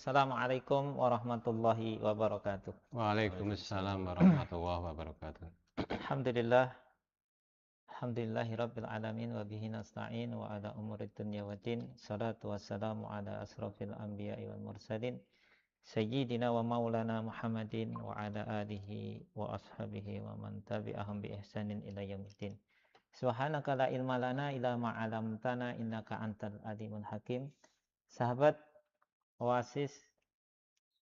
Assalamualaikum warahmatullahi wabarakatuh. Waalaikumsalam warahmatullahi wabarakatuh. Alhamdulillah, alhamdulillahi rabbil alamin wa bihi nasta'in wa ala umurid dunya waddin. Salatu wassalamu ala asrafil anbiya'i wal mursalin sayyidina wa maulana Muhammadin wa ala alihi wa ashabihi wa man tabi'ahum bi ihsanin ila yaumiddin. Subhanaka la ilma lana illa ma 'allamtana innaka antal alimul hakim. Sahabat Oasis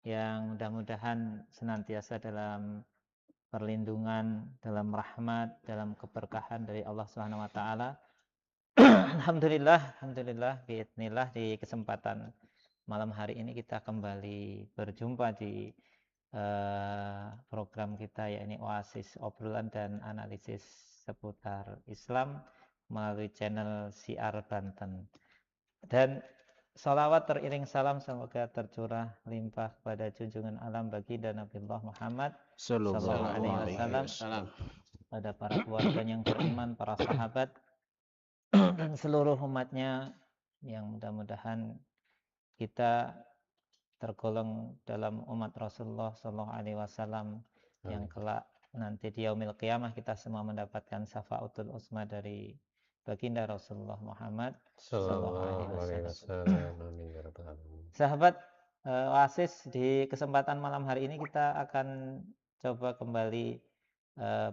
yang mudah-mudahan senantiasa dalam perlindungan, dalam rahmat, dalam keberkahan dari Allah Subhanahu wa taala. Alhamdulillah, biidznillah di kesempatan malam hari ini kita kembali berjumpa di program kita yakni Oasis obrolan dan analisis seputar Islam melalui channel Siar Banten. Dan salawat teriring salam semoga tercurah limpah kepada junjungan alam baginda Nabiullah Muhammad sallallahu alaihi wasallam, pada para keluarga yang beriman, para sahabat dan seluruh umatnya, yang mudah-mudahan kita tergolong dalam umat Rasulullah sallallahu alaihi wasallam yang kelak nanti di yaumil qiyamah kita semua mendapatkan syafaatul uzma dari baginda Rasulullah Muhammad sallallahu alaihi wasallam. Sahabat Oasis, di kesempatan malam hari ini kita akan coba kembali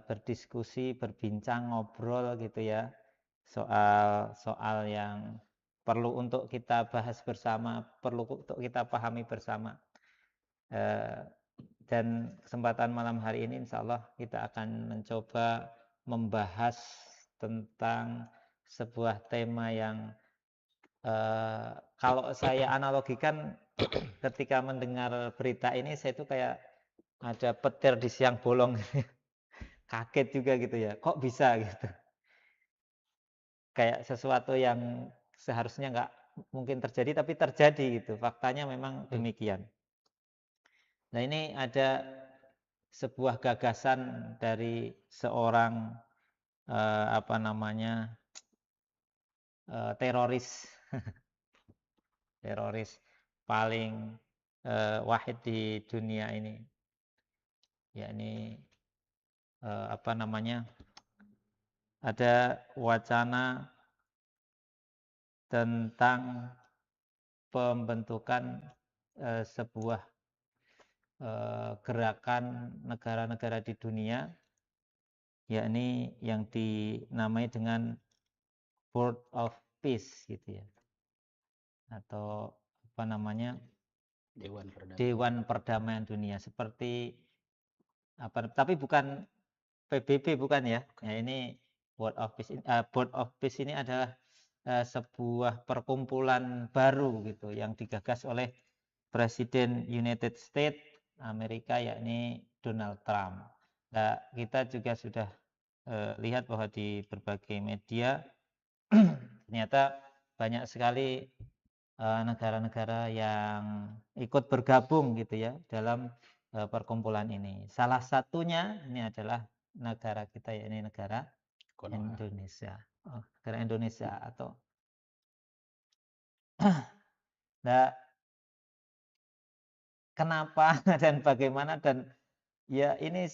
berdiskusi, berbincang, ngobrol gitu ya, soal yang perlu untuk kita bahas bersama, perlu untuk kita pahami bersama. Dan kesempatan malam hari ini insya Allah kita akan mencoba membahas tentang sebuah tema yang kalau saya analogikan ketika mendengar berita ini, saya itu kayak ada petir di siang bolong. Kaget juga gitu ya, kok bisa gitu. Kayak sesuatu yang seharusnya nggak mungkin terjadi, tapi terjadi gitu. Faktanya memang demikian. Nah, ini ada sebuah gagasan dari seorang teroris teroris paling wahid di dunia ini, yakni ada wacana tentang pembentukan sebuah gerakan negara-negara di dunia, yakni yang dinamai dengan Board of Peace gitu ya, atau Dewan Perdamaian Dunia, seperti tapi bukan PBB, bukan ya. Ya, ini Board of Peace. Board of Peace ini adalah sebuah perkumpulan baru gitu yang digagas oleh Presiden United States Amerika, yakni Donald Trump. Nah, kita juga sudah lihat bahwa di berbagai media ternyata banyak sekali negara-negara yang ikut bergabung gitu ya dalam perkumpulan ini. Salah satunya ini adalah negara kita, yakni negara Indonesia. Negara Indonesia atau nah, kenapa dan bagaimana, dan ya ini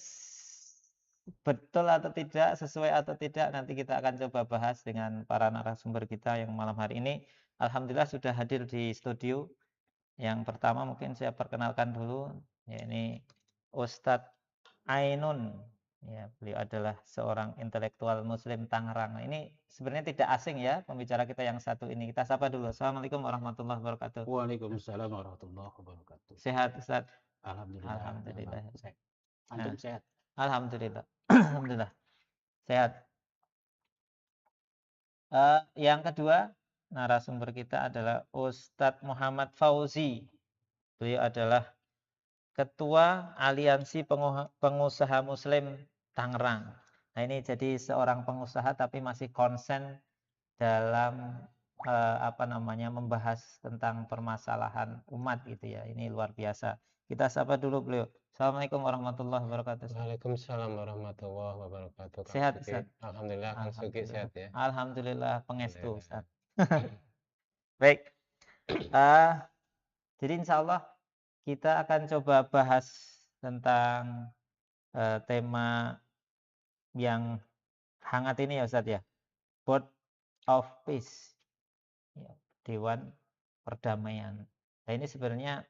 betul atau tidak, sesuai atau tidak, nanti kita akan coba bahas dengan para narasumber kita yang malam hari ini. Alhamdulillah sudah hadir di studio. Yang pertama mungkin saya perkenalkan dulu, yakni Ustadz Ainun. Ya, beliau adalah seorang intelektual Muslim Tangerang. Nah, ini sebenarnya tidak asing ya pembicara kita yang satu ini. Kita sapa dulu. Assalamualaikum warahmatullahi wabarakatuh. Waalaikumsalam warahmatullahi wabarakatuh. Sehat Ustadz? Alhamdulillah. Alhamdulillah. Antum sehat? Alhamdulillah. Alhamdulillah. Sehat. Yang kedua narasumber kita adalah Ustadz Muhammad Fauzi. Beliau adalah Ketua Aliansi Pengusaha Muslim Tangerang. Nah, ini jadi seorang pengusaha tapi masih konsen dalam membahas tentang permasalahan umat gitu ya. Ini luar biasa. Kita sapa dulu beliau. Assalamualaikum warahmatullahi wabarakatuh. Waalaikumsalam warahmatullahi wabarakatuh. Sehat Ustaz? Alhamdulillah, Kang Suki sehat ya. Alhamdulillah, pengestu Ustaz. Baik. Jadi insya Allah kita akan coba bahas tentang tema yang hangat ini ya Ustadz ya, Board of Peace, ya, Dewan Perdamaian. Nah ini sebenarnya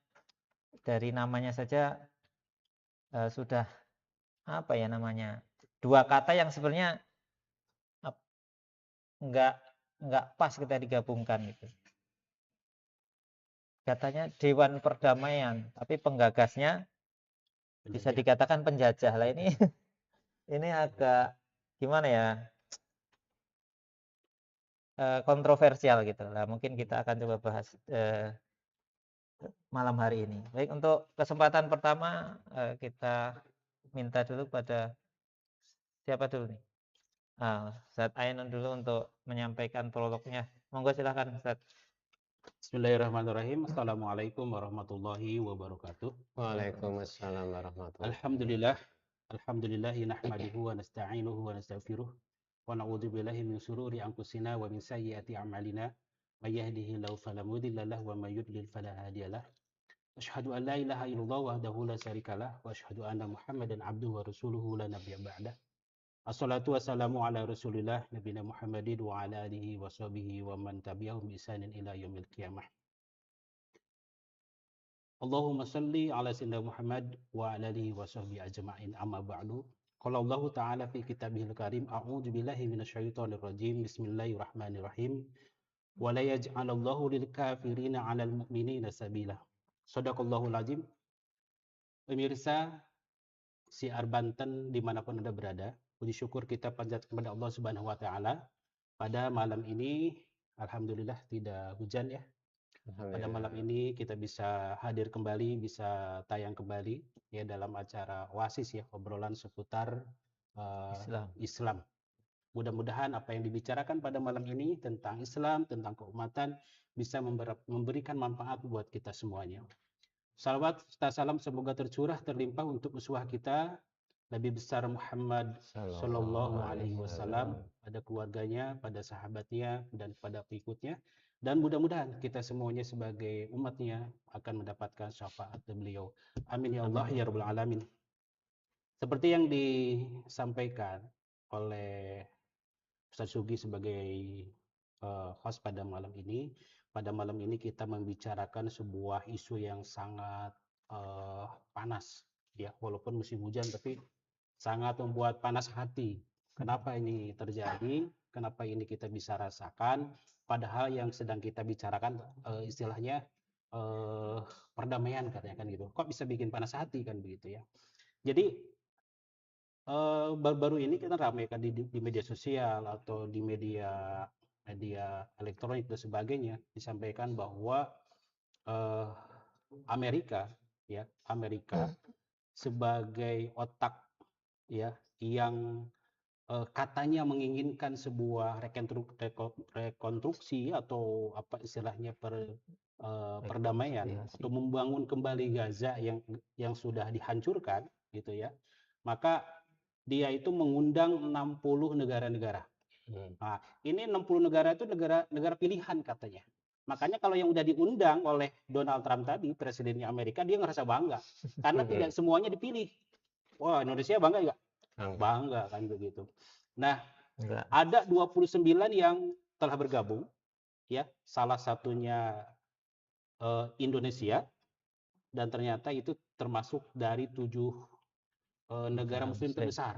dari namanya saja sudah apa ya namanya, dua kata yang sebenarnya nggak pas kita digabungkan gitu. Katanya Dewan Perdamaian, tapi penggagasnya bisa dikatakan penjajah. Lah ini ini agak gimana ya, kontroversial gitu lah. Mungkin kita akan coba bahas malam hari ini. Baik, untuk kesempatan pertama kita minta dulu pada siapa dulu nih? Ustadz Ainun dulu untuk menyampaikan prolognya. Monggo silakan Ustadz. Bismillahirrahmanirrahim. Assalamualaikum warahmatullahi wabarakatuh. Waalaikumsalam warahmatullahi Alhamdulillah. Alhamdulillahi nahmaduhu wa nasta'inuhu wa nastaghfiruh. Wa na'udzu billahi min syururi anfusina wa min sayyiati a'malina. May yahdihillahu fala mudilla lahu wa may yudlil fala hadiyalah. Asyhadu an la ilaha illallah wahdahu la syarikalah wa asyhadu anna Muhammadan abduhu wa rasuluhu la nabiyya ba'dah. Assalatu wassalamu ala Rasulillah nabiyina Muhammadin wa ala alihi wa sahbihi wa man tabi'ahum bi ihsanin ila yaumil qiyamah. Allahumma salli ala sayyidina Muhammad wa ala alihi wa sahbihi ajma'in, amma ba'du. Qala Allah Ta'ala fi kitabihil karim, a'udzu billahi minasyaitonir rajim. Bismillahirrahmanirrahim. Wa la yaj'alallahu lil kafirina 'alal mu'minina sabila. Shadaqallahul azim. Pemirsa Siar Banten dimanapun Anda berada, puji syukur kita panjatkan kepada Allah Subhanahu wa taala. Pada malam ini alhamdulillah tidak hujan ya. Pada malam ini kita bisa hadir kembali, bisa tayang kembali ya dalam acara Oasis ya, obrolan seputar Islam. Mudah-mudahan apa yang dibicarakan pada malam ini tentang Islam, tentang keumatan bisa memberikan manfaat buat kita semuanya. Salawat serta salam semoga tercurah terlimpah untuk uswah kita Nabi besar Muhammad Sallallahu Alaihi Wasallam, pada keluarganya, pada sahabatnya, dan pada pengikutnya. Dan mudah-mudahan kita semuanya sebagai umatnya akan mendapatkan syafaat beliau. Amin ya Allah ya Rabbal Alamin. Seperti yang disampaikan oleh Ustaz Sugi sebagai host pada malam ini. Pada malam ini kita membicarakan sebuah isu yang sangat panas, ya, walaupun musim hujan tapi sangat membuat panas hati. Kenapa ini terjadi? Kenapa ini kita bisa rasakan? Padahal yang sedang kita bicarakan istilahnya perdamaian katanya kan gitu. Kok bisa bikin panas hati kan begitu ya? Jadi baru-baru ini kita ramaikan di media sosial atau di media elektronik dan sebagainya disampaikan bahwa Amerika sebagai otak ya yang katanya menginginkan sebuah rekonstruksi atau apa istilahnya perdamaian atau membangun kembali Gaza yang sudah dihancurkan gitu ya, maka dia itu mengundang 60 negara-negara. Nah, ini 60 negara itu negara pilihan katanya. Makanya kalau yang udah diundang oleh Donald Trump tadi, presidennya Amerika, dia ngerasa bangga karena tidak semuanya dipilih. Wah, Indonesia bangga nggak? Bangga kan begitu. Nah, ada 29 yang telah bergabung ya, salah satunya Indonesia, dan ternyata itu termasuk dari 7 negara muslim terbesar.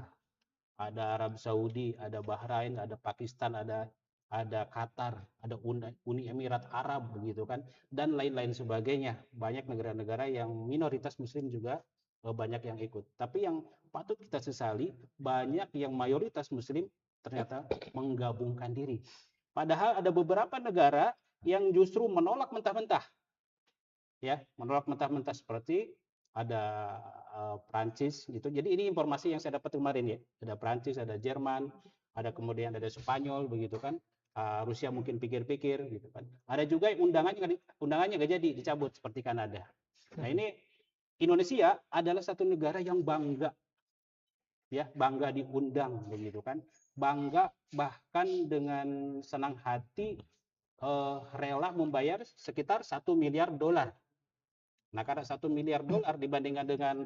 Ada Arab Saudi, ada Bahrain, ada Pakistan, ada Qatar, ada Uni Emirat Arab begitu kan, dan lain-lain sebagainya. Banyak negara-negara yang minoritas muslim juga banyak yang ikut. Tapi yang patut kita sesali, banyak yang mayoritas muslim ternyata menggabungkan diri. Padahal ada beberapa negara yang justru menolak mentah-mentah. Ya, menolak mentah-mentah, seperti ada Prancis gitu. Jadi ini informasi yang saya dapat kemarin ya. Ada Prancis, ada Jerman, ada kemudian ada Spanyol begitu kan. Rusia mungkin pikir-pikir gitu kan. Ada juga yang undangannya nggak jadi, dicabut seperti Kanada. Nah, ini Indonesia adalah satu negara yang bangga ya, bangga diundang begitu kan. Bangga bahkan dengan senang hati rela membayar sekitar $1 miliar Nah, karena 1 miliar dolar dibandingkan dengan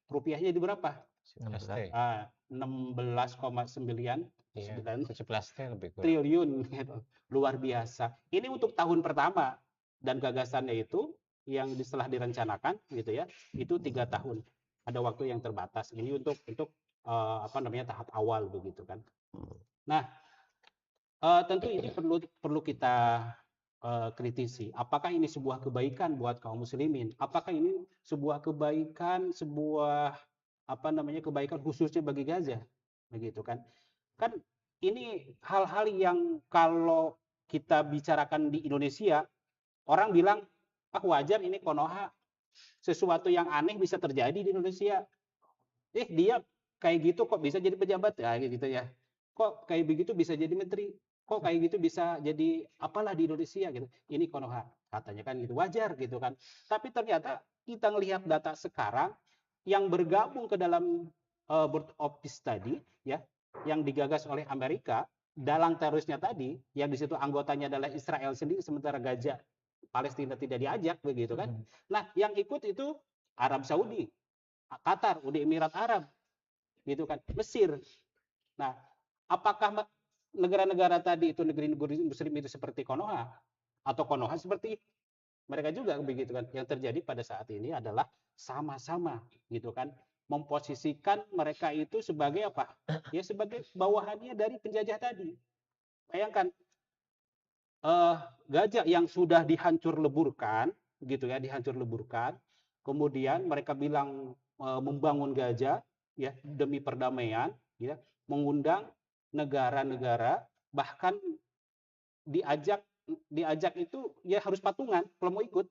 rupiahnya di berapa? 11T. 16,9 Iya, 17T lebih kurang. triliun gitu. Luar biasa. Ini untuk tahun pertama dan gagasannya itu yang setelah direncanakan gitu ya, itu 3 tahun. Ada waktu yang terbatas. Ini untuk tahap awal begitu kan. Nah, tentu ini perlu kita kritisi. Apakah ini sebuah kebaikan buat kaum muslimin? Apakah ini sebuah kebaikan, kebaikan khususnya bagi Gaza? Begitu kan? Kan ini hal-hal yang kalau kita bicarakan di Indonesia, orang bilang, wajar ini Konoha, sesuatu yang aneh bisa terjadi di Indonesia. Dia kayak gitu kok bisa jadi pejabat ya gitu ya. Kok kayak begitu bisa jadi menteri? Kok kayak gitu bisa jadi apalah di Indonesia gitu. Ini Konoha katanya kan gitu, wajar gitu kan. Tapi ternyata kita ngelihat data sekarang yang bergabung ke dalam Board of Peace tadi ya, yang digagas oleh Amerika, dalang terorisnya tadi yang di situ anggotanya adalah Israel sendiri, sementara Gaza Palestina tidak diajak begitu kan. Nah, yang ikut itu Arab Saudi, Qatar, Uni Emirat Arab, gitu kan, Mesir. Nah, apakah negara-negara tadi itu negeri-negeri Muslim itu seperti Konoha atau Konoha seperti mereka juga begitu kan? Yang terjadi pada saat ini adalah sama-sama, gitu kan, memposisikan mereka itu sebagai apa? Ya sebagai bawahannya dari penjajah tadi. Bayangkan Gaza yang sudah dihancur leburkan, gitu ya, dihancur leburkan. Kemudian mereka bilang membangun Gaza ya demi perdamaian, ya, mengundang negara-negara, bahkan diajak itu ya harus patungan kalau mau ikut.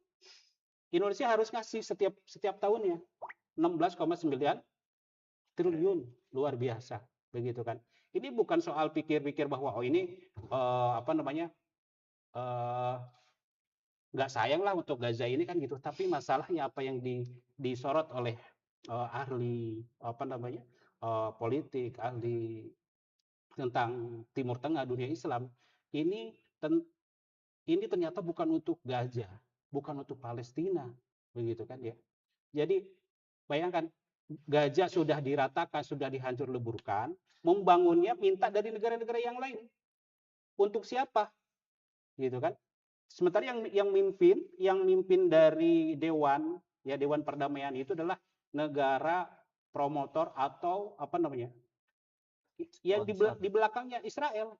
Indonesia harus ngasih setiap tahunnya 16,9 triliun, luar biasa, begitu kan. Ini bukan soal pikir-pikir bahwa ini nggak sayang lah untuk Gaza ini kan gitu. Tapi masalahnya apa yang disorot oleh ahli politik, ahli tentang Timur Tengah, dunia Islam, ini ini ternyata bukan untuk Gaza, bukan untuk Palestina, begitu kan ya. Jadi bayangkan, Gaza sudah diratakan, sudah dihancur leburkan, membangunnya minta dari negara-negara yang lain. Untuk siapa? Gitu kan? Sementara yang mimpin dari Dewan Perdamaian itu adalah negara promotor atau yang di belakangnya Israel.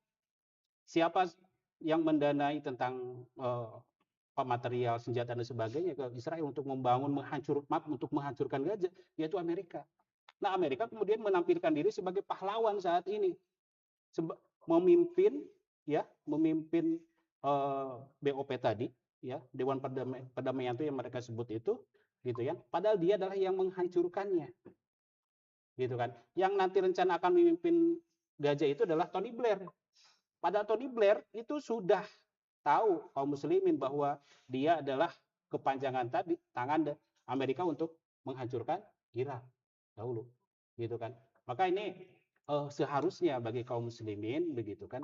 Siapa yang mendanai tentang material senjata dan sebagainya ke Israel untuk menghancurkan Gaza, yaitu Amerika. Nah, Amerika kemudian menampilkan diri sebagai pahlawan saat ini, memimpin BOP tadi, ya, Dewan Perdamaian itu yang mereka sebut itu, gitu ya. Padahal dia adalah yang menghancurkannya, gitu kan. Yang nanti rencana akan memimpin Gaza itu adalah Tony Blair. Padahal Tony Blair itu sudah tahu kaum muslimin bahwa dia adalah kepanjangan tangan Amerika untuk menghancurkan Irak dahulu, gitu kan. Maka ini seharusnya bagi kaum muslimin, begitu kan,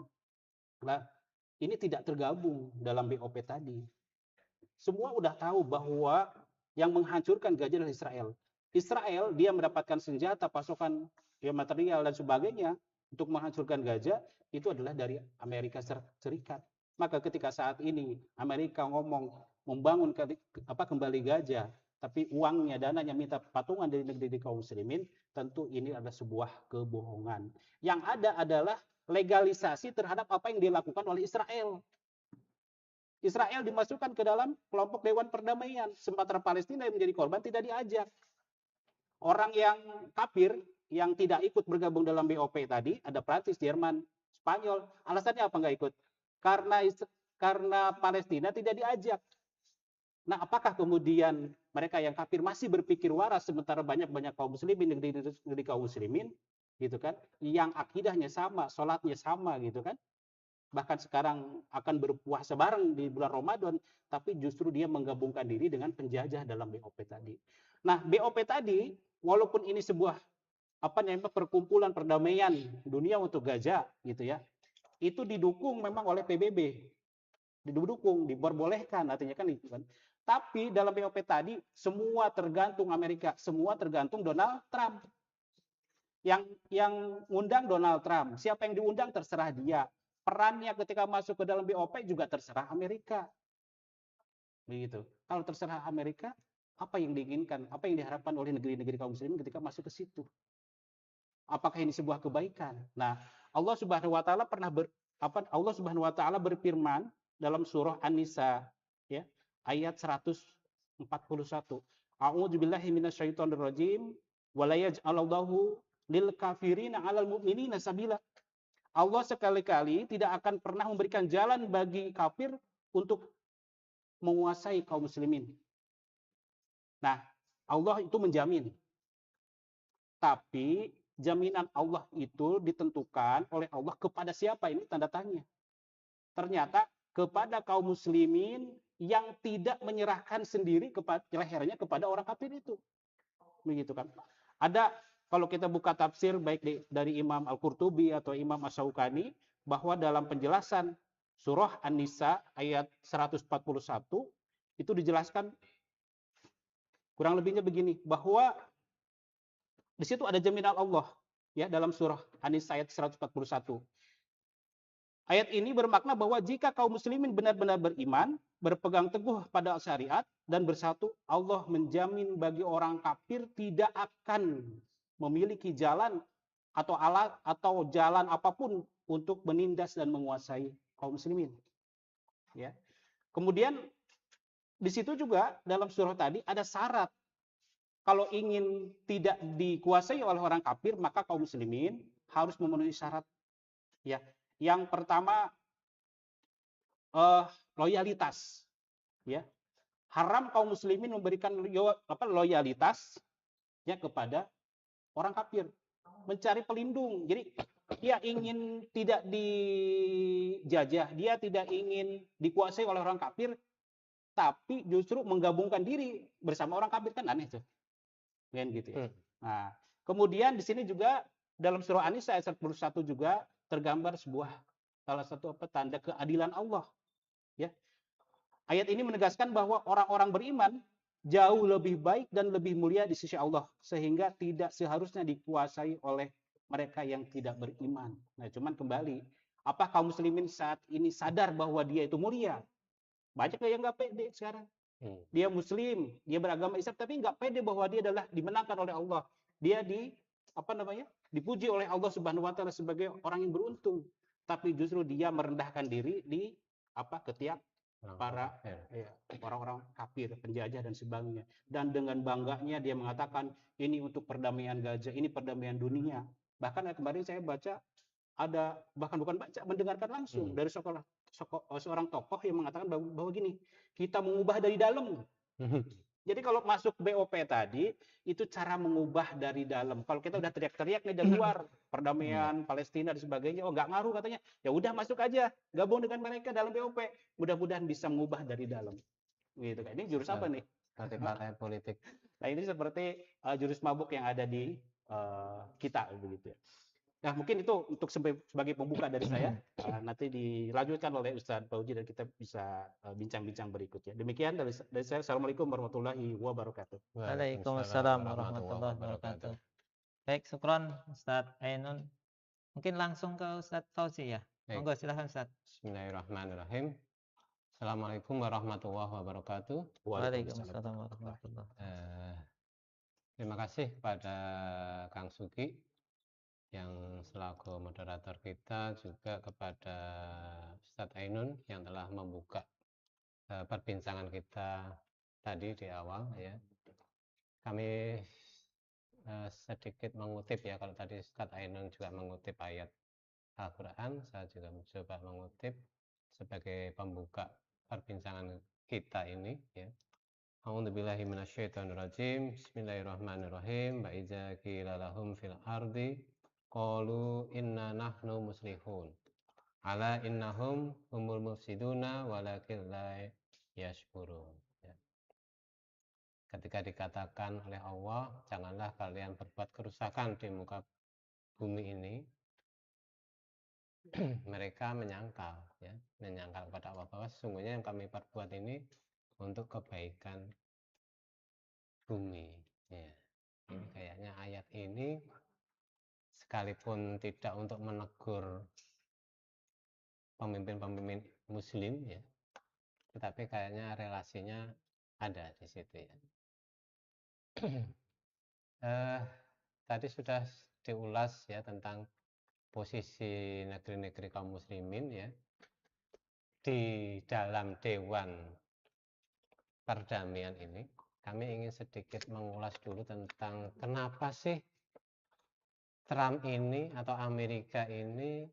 ini tidak tergabung dalam BOP tadi. Semua udah tahu bahwa yang menghancurkan Gaza adalah Israel. Israel dia mendapatkan senjata, pasokan material dan sebagainya untuk menghancurkan Gaza itu adalah dari Amerika Serikat. Maka ketika saat ini Amerika ngomong membangun kembali Gaza, tapi uangnya, dananya minta patungan dari negeri kaum muslimin, tentu ini adalah sebuah kebohongan. Yang ada adalah legalisasi terhadap apa yang dilakukan oleh Israel. Israel dimasukkan ke dalam kelompok Dewan Perdamaian, sementara Palestina yang menjadi korban tidak diajak. Orang yang kafir yang tidak ikut bergabung dalam BOP tadi, ada Prancis, Jerman, Spanyol, alasannya apa nggak ikut? Karena Palestina tidak diajak. Nah, apakah kemudian mereka yang kafir masih berpikir waras, sementara banyak kaum muslimin negeri kaum muslimin, gitu kan, yang akidahnya sama, sholatnya sama, gitu kan, bahkan sekarang akan berpuasa bareng di bulan Ramadan, tapi justru dia menggabungkan diri dengan penjajah dalam BOP tadi. Nah, BOP tadi, walaupun ini sebuah perkumpulan perdamaian dunia untuk Gaza, gitu ya, itu didukung memang oleh PBB, diperbolehkan, artinya kan itu kan. Tapi dalam BOP tadi semua tergantung Amerika, semua tergantung Donald Trump. Yang undang Donald Trump, siapa yang diundang terserah dia. Perannya ketika masuk ke dalam BOP juga terserah Amerika. Begitu. Kalau terserah Amerika, apa yang diinginkan, apa yang diharapkan oleh negeri-negeri kaum muslimin ketika masuk ke situ? Apakah ini sebuah kebaikan? Nah, Allah Subhanahu wa taala Allah Subhanahu wa taala berfirman dalam surah An-Nisa ya, ayat 141. A'udzubillahi minasyaitonir rajim wa la yaj'alallahu lil kafirina 'alal mu'minina sabila. Allah sekali-kali tidak akan pernah memberikan jalan bagi kafir untuk menguasai kaum muslimin. Nah, Allah itu menjamin. Tapi jaminan Allah itu ditentukan oleh Allah kepada siapa? Ini tanda tanya. Ternyata kepada kaum muslimin yang tidak menyerahkan sendiri lehernya kepada orang kafir itu. Begitu kan? Ada kalau kita buka tafsir baik dari Imam Al-Qurtubi atau Imam Asy-Syaukani bahwa dalam penjelasan surah An-Nisa ayat 141 itu dijelaskan kurang lebihnya begini, bahwa di situ ada jaminan Allah ya dalam surah An-Nisa ayat 141. Ayat ini bermakna bahwa jika kaum muslimin benar-benar beriman, berpegang teguh pada syariat dan bersatu, Allah menjamin bagi orang kafir tidak akan memiliki jalan atau alat atau jalan apapun untuk menindas dan menguasai kaum muslimin. Ya. Kemudian di situ juga dalam surah tadi ada syarat. Kalau ingin tidak dikuasai oleh orang kafir, maka kaum muslimin harus memenuhi syarat. Ya, yang pertama loyalitas. Ya, haram kaum muslimin memberikan loyalitas ya kepada orang kafir, mencari pelindung. Jadi dia ingin tidak dijajah, dia tidak ingin dikuasai oleh orang kafir, tapi justru menggabungkan diri bersama orang kafir, kan aneh tuh. Kan gitu ya. Nah, kemudian di sini juga dalam surah An-Nisa ayat 41 juga tergambar salah satu tanda keadilan Allah. Ya. Ayat ini menegaskan bahwa orang-orang beriman jauh lebih baik dan lebih mulia di sisi Allah, sehingga tidak seharusnya dikuasai oleh mereka yang tidak beriman. Nah, cuman kembali, apa kaum muslimin saat ini sadar bahwa dia itu mulia? Banyak yang nggak pede sekarang. Dia muslim, dia beragama Islam, tapi nggak pede bahwa dia adalah dimenangkan oleh Allah. Dia dipuji oleh Allah Subhanahu wa taala sebagai orang yang beruntung. Tapi justru dia merendahkan diri di ketiak para orang-orang kafir, penjajah dan sebagainya. Dan dengan bangganya dia mengatakan ini untuk perdamaian gajah, ini perdamaian dunia. Bahkan kemarin saya baca mendengarkan langsung dari seorang tokoh yang mengatakan bahwa gini, kita mengubah dari dalam. Jadi kalau masuk BOP tadi, itu cara mengubah dari dalam. Kalau kita udah teriak-teriak nih dari luar, perdamaian Palestina dan sebagainya, nggak ngaruh katanya. Ya udah masuk aja, gabung dengan mereka dalam BOP. Mudah-mudahan bisa mengubah dari dalam. Gitu kan. Ini jurus apa nih? Partai politik. Nah, ini seperti jurus mabuk yang ada di kita begitu ya. Nah, mungkin itu untuk sebagai pembuka dari saya. Nanti dilanjutkan oleh Ustadz Fauzi dan kita bisa bincang-bincang berikutnya. Demikian dari saya. Assalamualaikum warahmatullahi wabarakatuh. Waalaikumsalam warahmatullahi wabarakatuh. Baik, syukron Ustadz Ainun. Mungkin langsung ke Ustadz Fauzi ya. Monggo silahkan Ustadz. Bismillahirrahmanirrahim. Assalamualaikum warahmatullahi wabarakatuh. Waalaikumsalam warahmatullahi wabarakatuh. Terima kasih kepada Kang Sugi yang selaku moderator kita, juga kepada Ustadz Ainun yang telah membuka perbincangan kita tadi di awal ya. Kami sedikit mengutip ya, kalau tadi Ustadz Ainun juga mengutip ayat Al-Quran, saya juga mencoba mengutip sebagai pembuka perbincangan kita ini ya. A'udzubillahi minasyaitonirrajim. Bismillahirrahmanirrahim. Wa idza qila lahum fil ardi qalu inna nahnu muslihun. Ala innahum humul mufsiduna walakin la yashkurun. Ya. Ketika dikatakan oleh Allah, janganlah kalian berbuat kerusakan di muka bumi ini, mereka menyangkal kepada Allah bahwa sesungguhnya yang kami perbuat ini untuk kebaikan bumi. Ya. Ini kayaknya ayat ini sekalipun tidak untuk menegur pemimpin-pemimpin muslim ya, tetapi kayaknya relasinya ada di situ ya. Tadi sudah diulas ya tentang posisi negeri-negeri kaum muslimin ya di dalam Dewan Perdamaian ini. Kami ingin sedikit mengulas dulu tentang kenapa sih Trump ini atau Amerika ini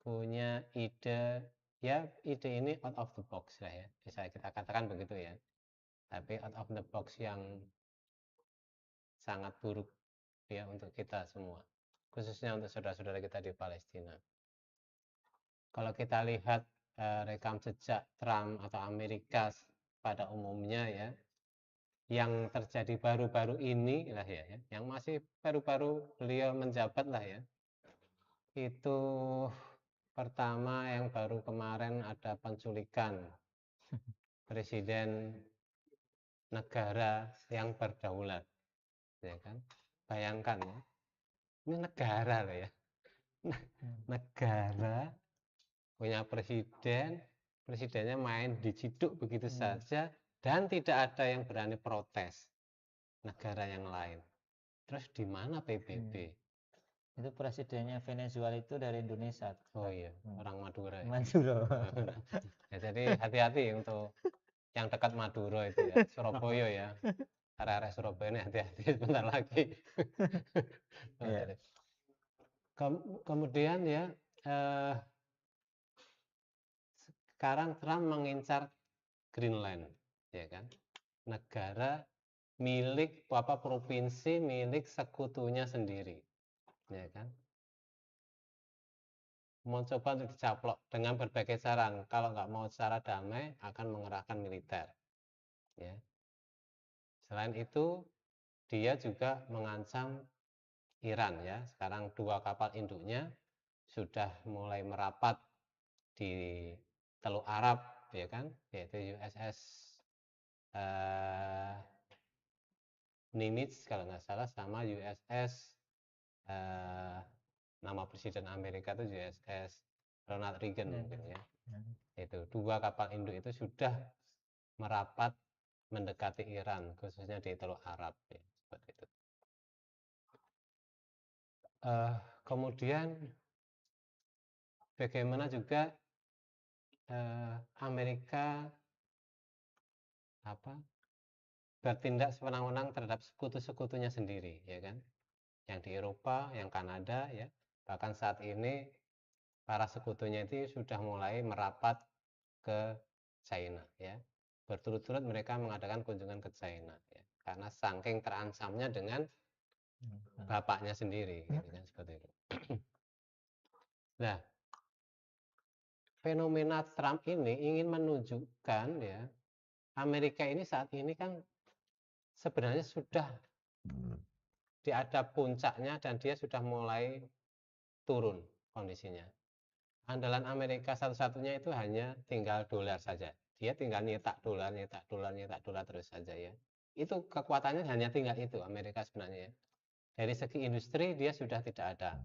punya ide, ya ide ini out of the box lah ya, bisa kita katakan begitu ya, tapi out of the box yang sangat buruk ya untuk kita semua, khususnya untuk saudara-saudara kita di Palestina. Kalau kita lihat rekam jejak Trump atau Amerika pada umumnya ya, yang terjadi baru-baru ini lah ya, yang masih baru-baru beliau menjabat lah ya, itu pertama yang baru kemarin ada penculikan presiden negara yang berdaulat, ya kan? Bayangkan ya, ini negara loh ya, negara punya presiden, presidennya main diciduk begitu saja dan tidak ada yang berani protes negara yang lain. Terus di mana PBB? Itu presidennya Venezuela itu dari Indonesia. Oh iya, orang Madura ya. Maduro. Ya, jadi hati-hati untuk yang dekat Madura itu ya, Surabaya ya. Area-area Surabaya ini hati-hati sebentar lagi. Iya. Kemudian ya, sekarang Trump mengincar Greenland, ya kan? Negara milik provinsi milik sekutunya sendiri, ya kan? Mau coba untuk dicaplok dengan berbagai cara. Kalau nggak mau secara damai, akan mengerahkan militer. Ya. Selain itu, dia juga mengancam Iran ya. Sekarang 2 kapal induknya sudah mulai merapat di Teluk Arab, ya kan? Yaitu USS Nimitz kalau nggak salah, sama USS nama presiden Amerika itu USS Ronald Reagan mungkin ya. Itu 2 kapal induk itu sudah merapat mendekati Iran, khususnya di Teluk Arab ya, seperti itu. Kemudian bagaimana juga Amerika bertindak sewenang-wenang terhadap sekutu-sekutunya sendiri, ya kan? Yang di Eropa, yang Kanada, ya. Bahkan saat ini para sekutunya itu sudah mulai merapat ke China, ya. Berturut-turut mereka mengadakan kunjungan ke China, ya. Karena saking terancamnya dengan bapaknya sendiri, gitu kan, seperti itu. Nah, fenomena Trump ini ingin menunjukkan ya, Amerika ini saat ini kan sebenarnya sudah ada puncaknya dan dia sudah mulai turun kondisinya. Andalan Amerika satu-satunya itu hanya tinggal dolar saja. Dia tinggal nyetak dolar, nyetak dolar, nyetak dolar terus saja ya. Itu kekuatannya hanya tinggal itu Amerika sebenarnya ya. Dari segi industri dia sudah tidak ada.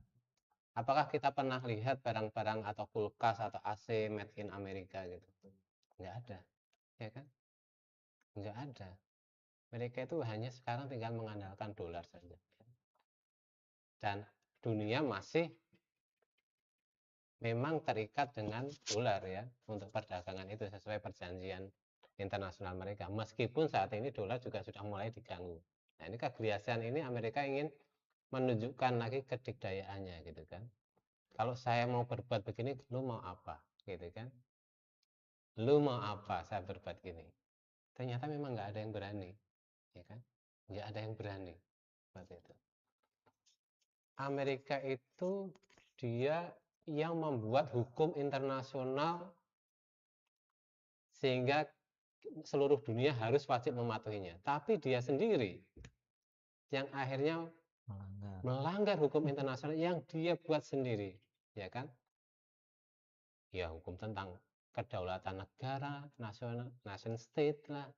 Apakah kita pernah lihat barang-barang atau kulkas atau AC made in Amerika gitu? Enggak ada, ya kan? Enggak ada. Mereka itu hanya sekarang tinggal mengandalkan dolar saja. Dan dunia masih memang terikat dengan dolar ya untuk perdagangan itu sesuai perjanjian internasional mereka. Meskipun saat ini dolar juga sudah mulai diganggu. Nah, ini kebiasaan ini Amerika ingin menunjukkan lagi kedikdayaannya gitu kan. Kalau saya mau berbuat begini, lu mau apa? Gitu kan. Lu mau apa saya berbuat gini? Ternyata memang nggak ada yang berani. Ya kan? Nggak ada yang berani. Seperti itu. Amerika itu dia yang membuat hukum internasional sehingga seluruh dunia harus wajib mematuhinya. Tapi dia sendiri yang akhirnya melanggar hukum internasional yang dia buat sendiri, ya kan? Ya hukum tentang kedaulatan negara, nation state lah,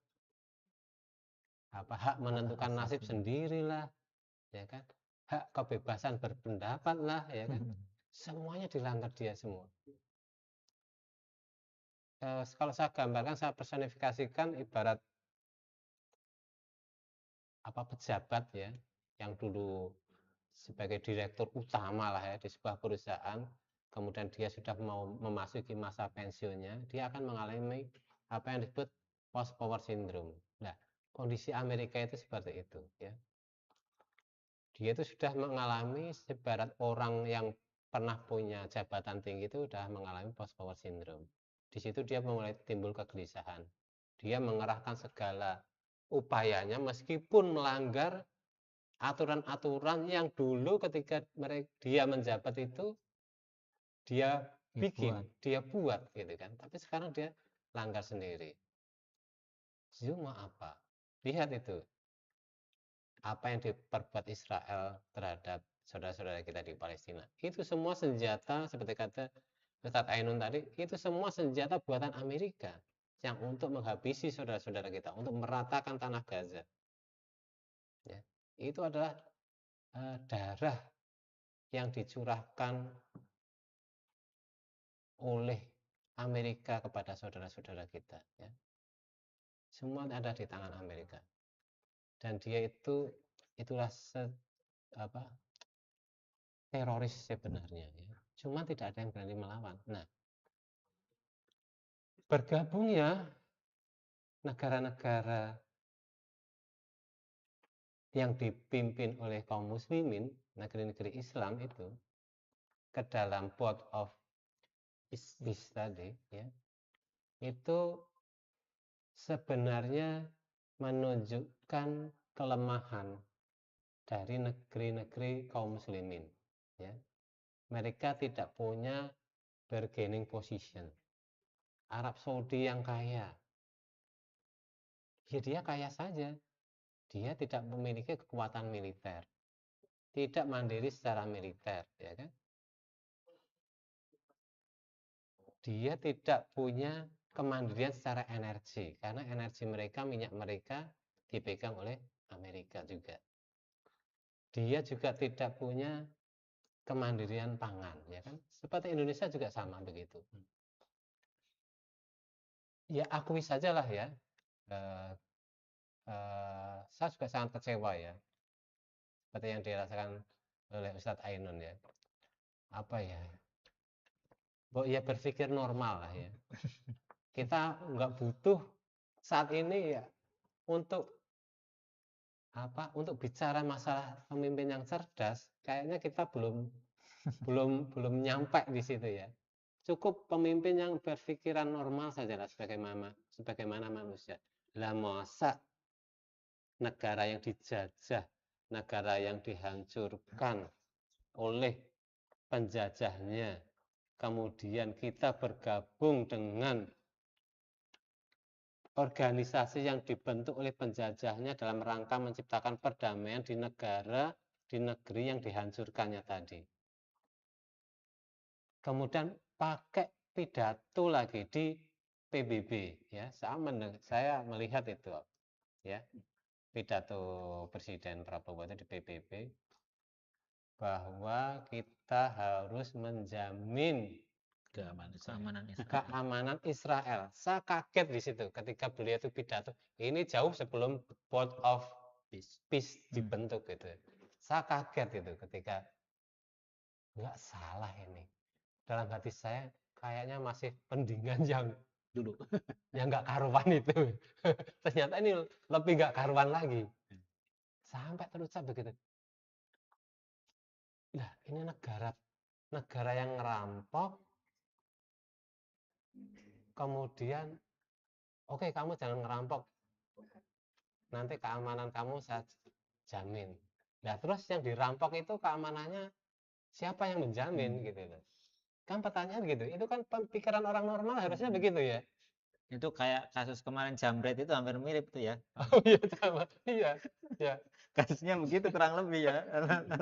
hak menentukan nasib asasi. sendiri lah, ya kan, hak kebebasan berpendapat lah, ya kan, semuanya dilanggar dia semua. Kalau saya gambarkan, saya personifikasikan ibarat pejabat ya, yang dulu sebagai direktur utama lah ya di sebuah perusahaan, kemudian dia sudah mau memasuki masa pensiunnya, dia akan mengalami apa yang disebut post power syndrome. Nah, kondisi Amerika itu seperti itu ya. Dia itu sudah mengalami sebarat orang yang pernah punya jabatan tinggi itu sudah mengalami post power syndrome. Di situ dia mulai timbul kegelisahan. Dia mengerahkan segala upayanya meskipun melanggar aturan-aturan yang dulu ketika dia menjabat itu dia dia buat gitu kan. Tapi sekarang dia langgar sendiri. Cuma apa? Lihat itu. Apa yang diperbuat Israel terhadap saudara-saudara kita di Palestina. Itu semua senjata, seperti kata Ustadz Ainun tadi, itu semua senjata buatan Amerika yang untuk menghabisi saudara-saudara kita, untuk meratakan tanah Gaza. Ya, itu adalah darah yang dicurahkan oleh Amerika kepada saudara-saudara kita. Ya. Semua ada di tangan Amerika. Dan dia itulah teroris sebenarnya. Ya. Cuma tidak ada yang berani melawan. Nah, bergabungnya negara-negara yang dipimpin oleh kaum muslimin, negeri-negeri Islam itu, ke dalam Board of Peace tadi, ya, itu sebenarnya menunjukkan kelemahan dari negeri-negeri kaum muslimin. Ya. Mereka tidak punya bargaining position. Arab Saudi yang kaya, ya dia kaya saja. Dia tidak memiliki kekuatan militer, tidak mandiri secara militer, ya kan? Dia tidak punya kemandirian secara energi, karena energi mereka, minyak mereka dipegang oleh Amerika juga. Dia juga tidak punya kemandirian pangan, ya kan? Seperti Indonesia juga sama begitu. Ya akui sajalah ya. Saya juga sangat kecewa ya, seperti yang dirasakan oleh Ustadz Ainun ya. Apa ya? Ya berpikir normal lah ya. Kita nggak butuh saat ini ya untuk untuk bicara masalah pemimpin yang cerdas. Kayaknya kita belum nyampe di situ ya. Cukup pemimpin yang berpikiran normal sajalah sebagaimana manusia. Lah masa negara yang dijajah, negara yang dihancurkan oleh penjajahnya, kemudian kita bergabung dengan organisasi yang dibentuk oleh penjajahnya dalam rangka menciptakan perdamaian di negeri yang dihancurkannya tadi. Kemudian pakai pidato lagi di PBB, ya. Saya melihat itu, ya, pidato Presiden Prabowo itu di PBB, bahwa kita harus menjamin keamanan Israel. Saya kaget di situ ketika beliau itu pidato. Ini jauh sebelum Board of Peace dibentuk gitu. Saya kaget itu ketika nggak salah ini. Dalam hati saya kayaknya masih pendingan yang dulu, yang nggak karuan itu. Ternyata ini lebih nggak karuan lagi. Sampai terucap begitu. Nah, ini negara yang ngerampok, kemudian oke, kamu jangan ngerampok, nanti keamanan kamu saya jamin. Nah terus yang dirampok itu keamanannya siapa yang menjamin gitu loh. Kan pertanyaan gitu, itu kan pikiran orang normal harusnya begitu ya. Itu kayak kasus kemarin Jambret itu hampir mirip tuh ya. Oh iya sama, iya. Kasusnya begitu kurang lebih ya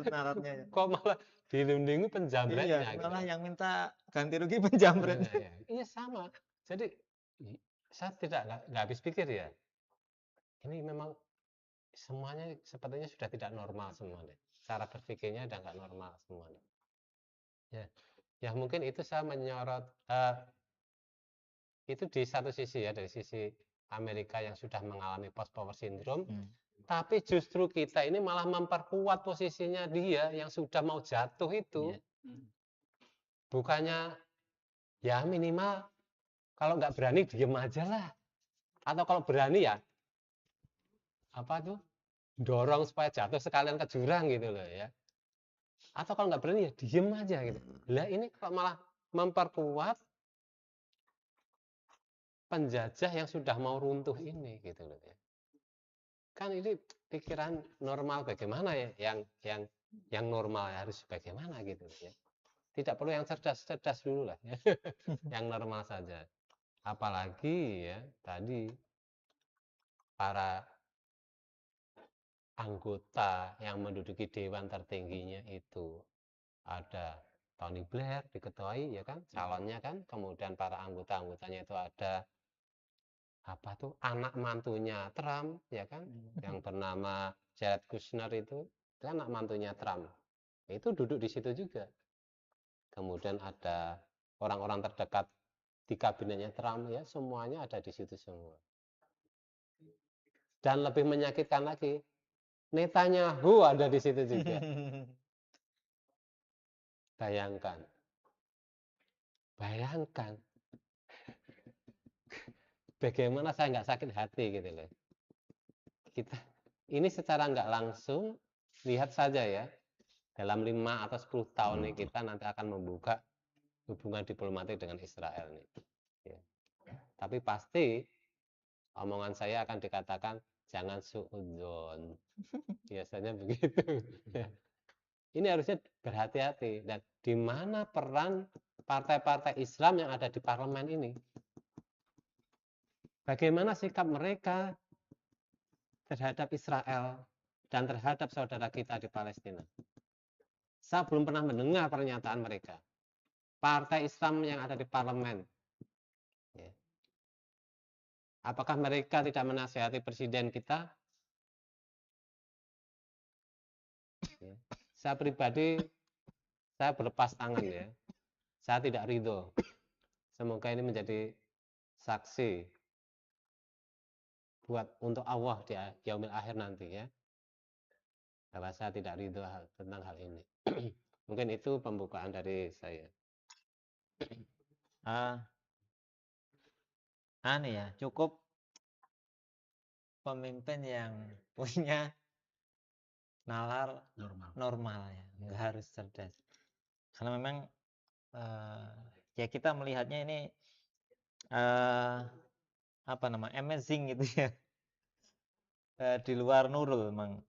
nalarnya ya. Kok malah dilindungi penjamretnya Iya, gitu. malah yang minta ganti rugi penjamretnya. Iya sama. Jadi saya nggak habis pikir ya. Ini memang semuanya sepertinya sudah tidak normal semua deh. Cara berpikirnya udah nggak normal semua deh. Ya, ya mungkin itu saya menyorot itu di satu sisi ya, dari sisi Amerika yang sudah mengalami post power syndrome, tapi justru kita ini malah memperkuat posisinya dia yang sudah mau jatuh itu. Bukannya ya minimal kalau nggak berani diem aja lah, atau kalau berani ya apa tuh dorong supaya jatuh sekalian ke jurang gitu loh ya, atau kalau nggak berani ya diem aja gitu. Lah ini kok malah memperkuat penjajah yang sudah mau runtuh ini gitu loh ya. Kan ini pikiran normal bagaimana ya, yang normal harus bagaimana gitu ya. Tidak perlu yang cerdas-cerdas dulu lah ya. Yang normal saja. Apalagi ya tadi para anggota yang menduduki dewan tertingginya itu ada Tony Blair diketuai ya kan, calonnya kan, kemudian para anggota-anggotanya itu ada apa tuh anak mantunya Trump ya kan, yang bernama Jared Kushner itu kan anak mantunya Trump, itu duduk di situ juga. Kemudian ada orang-orang terdekat di kabinetnya Trump ya, semuanya ada di situ semua. Dan lebih menyakitkan lagi, Netanyahu ada di situ juga. Bayangkan, bayangkan, bagaimana saya nggak sakit hati gitu loh. Kita ini secara nggak langsung lihat saja ya, dalam 5 atau 10 tahun ini kita nanti akan membuka hubungan diplomatik dengan Israel nih. Ya. Tapi pasti omongan saya akan dikatakan jangan suudzon. Biasanya begitu. Ini harusnya berhati-hati, dan di mana peran partai-partai Islam yang ada di parlemen ini? Bagaimana sikap mereka terhadap Israel dan terhadap saudara kita di Palestina? Saya belum pernah mendengar pernyataan mereka. Partai Islam yang ada di parlemen, ya. Apakah mereka tidak menasihati presiden kita? Ya. Saya pribadi, saya berlepas tangan ya. Saya tidak ridho. Semoga ini menjadi saksi buat untuk Allah di yaumil akhir nanti ya. Bahwa saya tidak ridho tentang hal ini. Mungkin itu pembukaan dari saya. Ya, cukup pemimpin yang punya nalar normal ya, nggak harus cerdas. Karena memang ya kita melihatnya ini apa nama amazing gitu ya. Di luar Nurul memang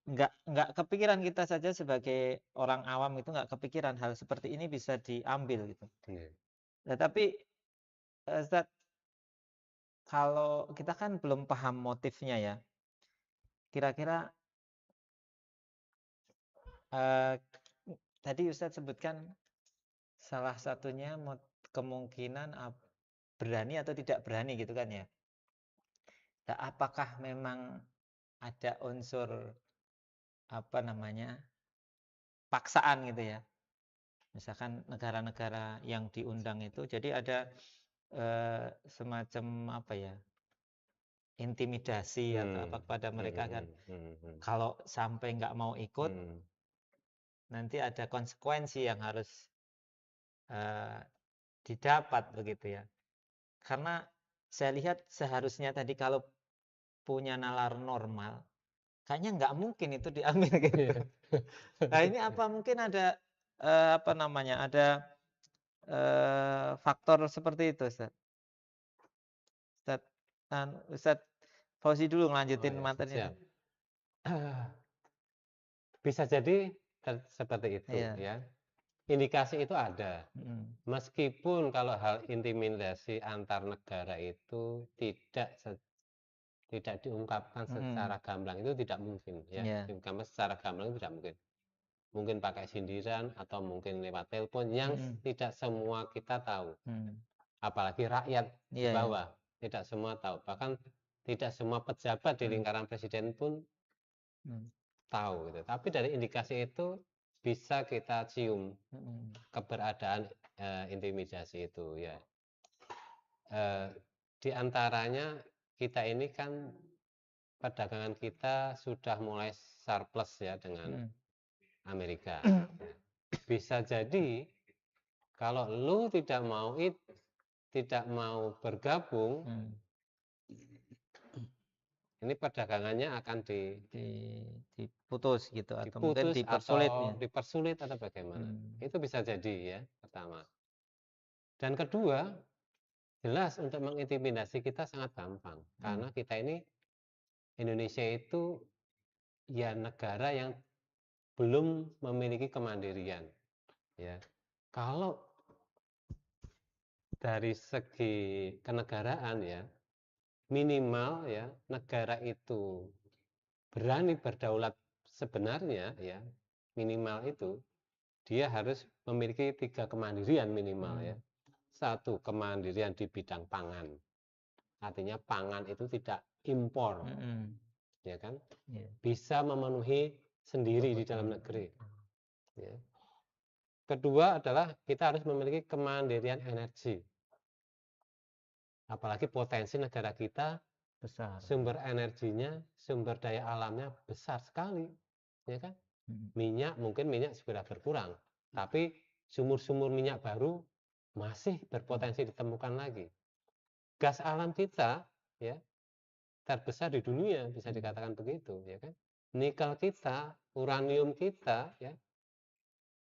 nggak kepikiran, kita saja sebagai orang awam itu nggak kepikiran hal seperti ini bisa diambil gitu. Tapi Ustaz, kalau kita kan belum paham motifnya ya, kira-kira tadi Ustaz sebutkan salah satunya kemungkinan berani atau tidak berani gitu kan ya. Nah, apakah memang ada unsur apa namanya paksaan gitu ya? Misalkan negara-negara yang diundang itu, jadi ada semacam apa ya, intimidasi atau apa kepada mereka kan. Kalau sampai nggak mau ikut, nanti ada konsekuensi yang harus didapat begitu ya. Karena saya lihat seharusnya tadi kalau punya nalar normal, kayaknya nggak mungkin itu diambil gitu. Nah ini apa mungkin ada apa namanya, ada faktor seperti itu, Ustaz? Ustaz Fauzi dulu ngelanjutin materinya. Bisa jadi seperti itu ya. Indikasi itu ada. Meskipun kalau hal intimidasi antar negara itu tidak diungkapkan secara gamblang, itu tidak mungkin ya. Diungkapkan secara gamblang itu tidak mungkin. mungkin pakai sindiran atau mungkin lewat telepon yang tidak semua kita tahu. Apalagi rakyat di Iya, iya. bawah tidak semua tahu. Bahkan tidak semua pejabat di lingkaran presiden pun tahu gitu. Tapi dari indikasi itu bisa kita cium keberadaan intimidasi itu ya. Di antaranya kita ini kan perdagangan kita sudah mulai surplus ya dengan Amerika. Bisa jadi kalau lu tidak mau bergabung, ini perdagangannya akan Diputus gitu atau mungkin diputus dipersulit atau ya. dipersulit atau bagaimana. Itu bisa jadi ya, pertama. Dan kedua, jelas untuk mengintimidasi kita sangat gampang. Karena kita ini, Indonesia itu ya negara yang belum memiliki kemandirian. Ya. Kalau dari segi kenegaraan ya, minimal ya negara itu berani berdaulat sebenarnya ya, minimal itu dia harus memiliki 3 kemandirian minimal ya. 1, kemandirian di bidang pangan. Artinya pangan itu tidak impor. Ya kan? Bisa memenuhi sendiri di dalam negeri. Ya. Kedua adalah kita harus memiliki kemandirian energi. Apalagi potensi negara kita Besar. sumber energinya, sumber daya alamnya besar sekali, ya kan? Mungkin minyak sudah berkurang, tapi sumur-sumur minyak baru masih berpotensi ditemukan lagi. Gas alam kita, ya, terbesar di dunia, bisa dikatakan begitu, ya kan? Nikel kita, uranium kita, ya,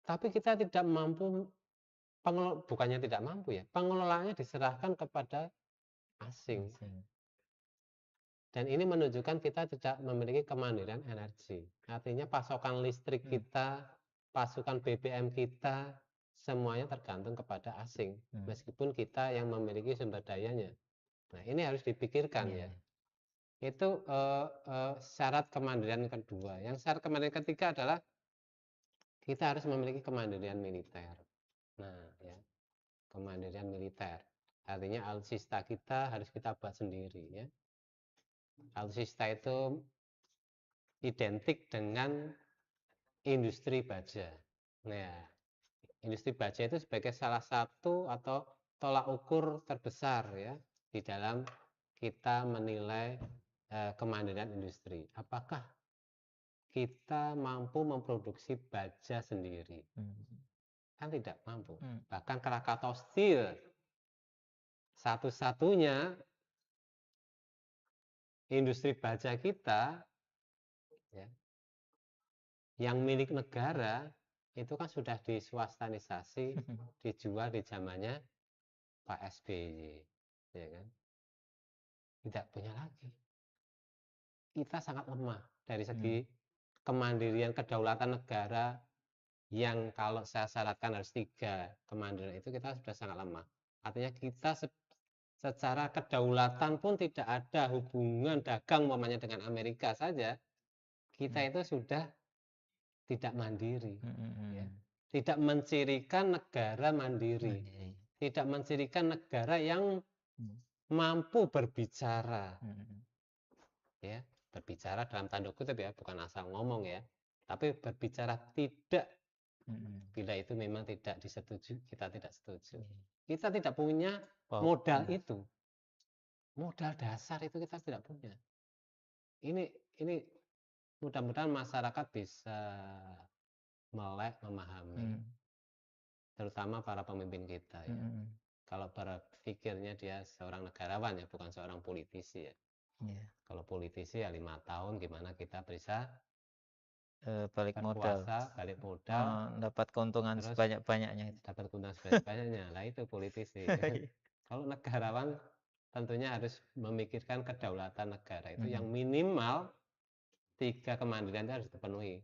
tapi kita tidak mampu, bukannya tidak mampu ya, pengelolaannya diserahkan kepada asing. Dan ini menunjukkan kita tidak memiliki kemandirian energi. Artinya pasokan listrik kita, pasokan BBM kita, semuanya tergantung kepada asing. Meskipun kita yang memiliki sumber dayanya. Nah, ini harus dipikirkan ya. Itu syarat kemandirian kedua. Yang syarat kemandirian ketiga adalah kita harus memiliki kemandirian militer. Nah, ya, kemandirian militer. Artinya alutsista kita harus kita buat sendiri ya. Alutsista itu identik dengan industri baja. Nah, industri baja itu sebagai salah satu atau tolak ukur terbesar ya di dalam kita menilai kemandirian industri. Apakah kita mampu memproduksi baja sendiri? Kan tidak mampu. Bahkan Krakatau Steel satu-satunya industri baja kita ya, yang milik negara itu kan sudah diswastanisasi, dijual di zamannya Pak SBY, ya kan? Tidak punya lagi. Kita sangat lemah dari segi kemandirian kedaulatan negara yang kalau saya syaratkan harus 3 kemandirian itu kita sudah sangat lemah. Artinya kita secara kedaulatan pun tidak ada hubungan dagang umpamanya dengan Amerika saja, kita itu sudah tidak mandiri, ya. Tidak mencirikan negara mandiri, tidak mencirikan negara yang mampu berbicara, ya, berbicara dalam tanda kutip ya, bukan asal ngomong ya, tapi berbicara tidak bila itu memang tidak disetujui, kita tidak setuju. Kita tidak punya modal itu, modal dasar itu kita tidak punya. Ini mudah-mudahan masyarakat bisa melek memahami, terutama para pemimpin kita ya. Kalau berpikirnya dia seorang negarawan ya, bukan seorang politisi ya. Kalau politisi ya 5 tahun gimana kita bisa balik modal, berkuasa, balik modal, dapat keuntungan terus sebanyak-banyaknya. dapat keuntungan sebanyak-banyaknya. Lah itu politisi. Kalau negarawan tentunya harus memikirkan kedaulatan negara itu yang minimal 3 kemandirian itu harus dipenuhi.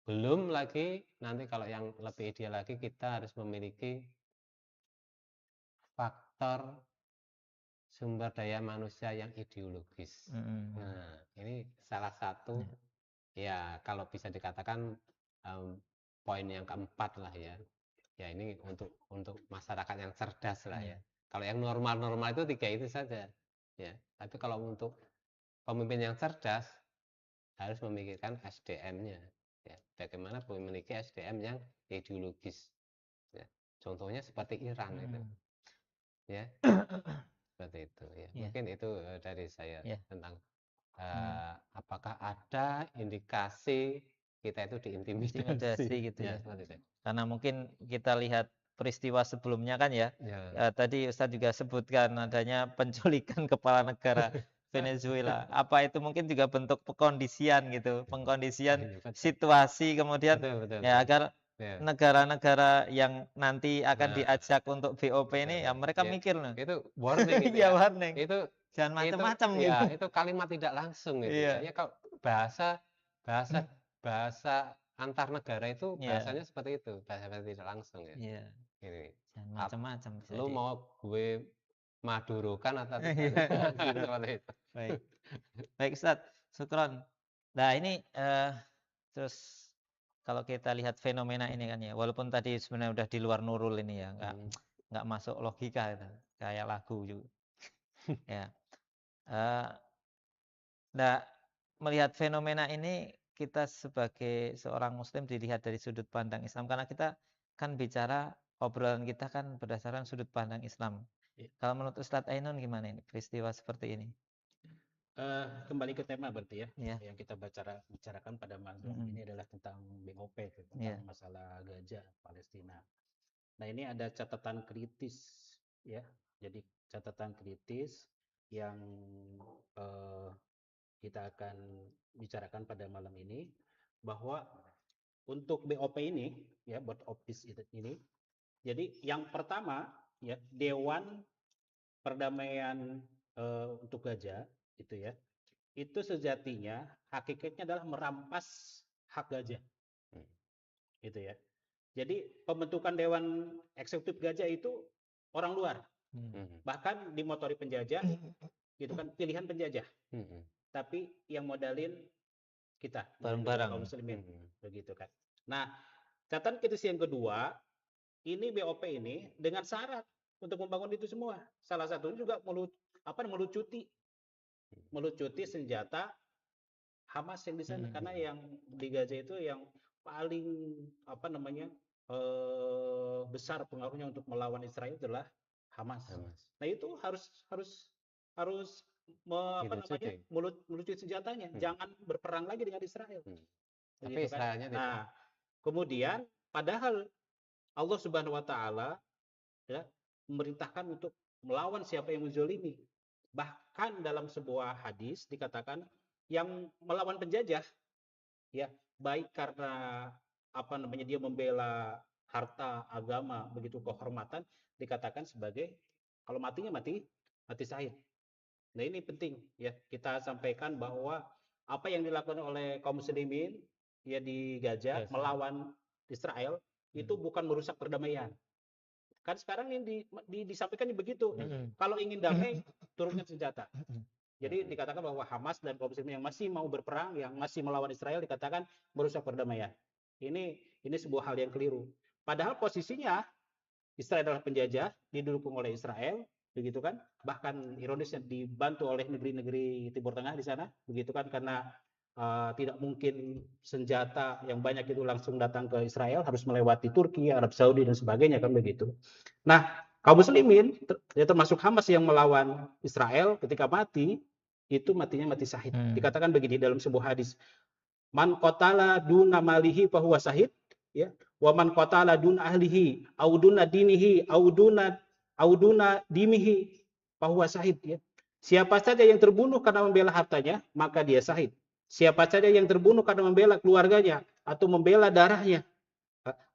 Belum lagi nanti kalau yang lebih ideal lagi kita harus memiliki faktor sumber daya manusia yang ideologis. Nah, ini salah satu ya kalau bisa dikatakan poin yang keempat lah ya. Ya ini untuk masyarakat yang cerdas lah ya. Kalau yang normal-normal itu 3 itu saja. Ya. Tapi kalau untuk pemimpin yang cerdas harus memikirkan SDM-nya. Ya. Bagaimana memiliki SDM yang ideologis. Ya. Contohnya seperti Iran itu. Ya. Seperti itu ya. Ya. Mungkin itu dari saya Ya. tentang apakah ada indikasi kita itu diintimidasi Intimidasi gitu ya. seperti itu. Karena mungkin kita lihat peristiwa sebelumnya kan ya, Ya. tadi Ustadz juga sebutkan adanya penculikan kepala negara Venezuela. Apa itu mungkin juga bentuk pengkondisian gitu, pengkondisian Iya, betul. situasi kemudian Betul. ya agar Ya. negara-negara yang nanti akan Nah, diajak untuk BOP ini ya betul. mereka Ya, mikir loh. itu warning itu Iya ya. warning. Itu Jangan macam-macam ya, gitu. itu kalimat tidak langsung gitu Iya. ya. Ya kalau bahasa antar negara itu Iya. bahasanya seperti itu, bahasa tidak langsung ya. Iya. Ini. Jangan macam-macam bisa Lu mau gue madurokan atau tidak? Iya, Seperti itu. Baik. Baik Ustadz, syukron. Nah ini terus kalau kita lihat fenomena ini kan ya, walaupun tadi sebenarnya udah di luar nurul ini ya, nggak masuk logika itu, kayak lagu juga. Ya. Nah, melihat fenomena ini kita sebagai seorang Muslim dilihat dari sudut pandang Islam karena kita kan bicara obrolan kita kan berdasarkan sudut pandang Islam. Ya. Kalau menurut Ustadz Ainun gimana ini peristiwa seperti ini? Kembali ke tema berarti ya, Ya. yang kita bicarakan pada malam ini adalah tentang BOP, tentang masalah Gaza Palestina. Nah ini ada catatan kritis ya, jadi catatan kritis yang kita akan bicarakan pada malam ini bahwa untuk BOP ini ya, Board of Peace ini, jadi yang pertama ya Dewan Perdamaian untuk Gaza itu ya, itu sejatinya hakikatnya adalah merampas hak Gaza, gitu ya. Jadi pembentukan Dewan Eksekutif Gaza itu orang luar, bahkan dimotori penjajah, gitu kan, pilihan penjajah. Tapi yang modalin kita, bareng-bareng kaum muslimin, begitu kan. Nah, catatan kritis yang kedua, ini BOP ini dengan syarat untuk membangun itu semua. Salah satunya juga melucuti senjata Hamas yang di sana, karena yang di Gaza itu yang paling besar pengaruhnya untuk melawan Israel adalah Hamas. Nah itu harus melucuti senjatanya, jangan berperang lagi dengan Israel. Tapi Gitu kan? Israelnya tidak. Nah, kemudian padahal Allah Subhanahu wa taala ya memerintahkan untuk melawan siapa yang menzalimi. Bahkan dalam sebuah hadis dikatakan yang melawan penjajah ya, baik karena dia membela harta, agama, begitu kehormatan, dikatakan sebagai kalau matinya mati syahid. Nah, ini penting ya kita sampaikan bahwa apa yang dilakukan oleh kaum muslimin ya di Gaza melawan Israel itu bukan merusak perdamaian. Kan sekarang ini disampaikan begitu. Kalau ingin damai, turunkan senjata. Jadi dikatakan bahwa Hamas dan kaum muslimin yang masih mau berperang, yang masih melawan Israel dikatakan merusak perdamaian. Ini sebuah hal yang keliru. Padahal posisinya Israel adalah penjajah, didukung oleh Israel, begitu kan? Bahkan ironisnya dibantu oleh negeri-negeri Timur Tengah di sana, begitu kan? Karena tidak mungkin senjata yang banyak itu langsung datang ke Israel, harus melewati Turki, Arab Saudi dan sebagainya kan begitu. Nah, kaum muslimin termasuk Hamas yang melawan Israel ketika mati itu matinya mati syahid. Dikatakan begini dalam sebuah hadis, man qatala duna malihi fahuwa syahid ya, wa man qatala duna ahlihi au duna dinihi au duna dimihi fahuwa syahid ya. Siapa saja yang terbunuh karena membela hartanya, maka dia syahid. Siapa saja yang terbunuh karena membela keluarganya atau membela darahnya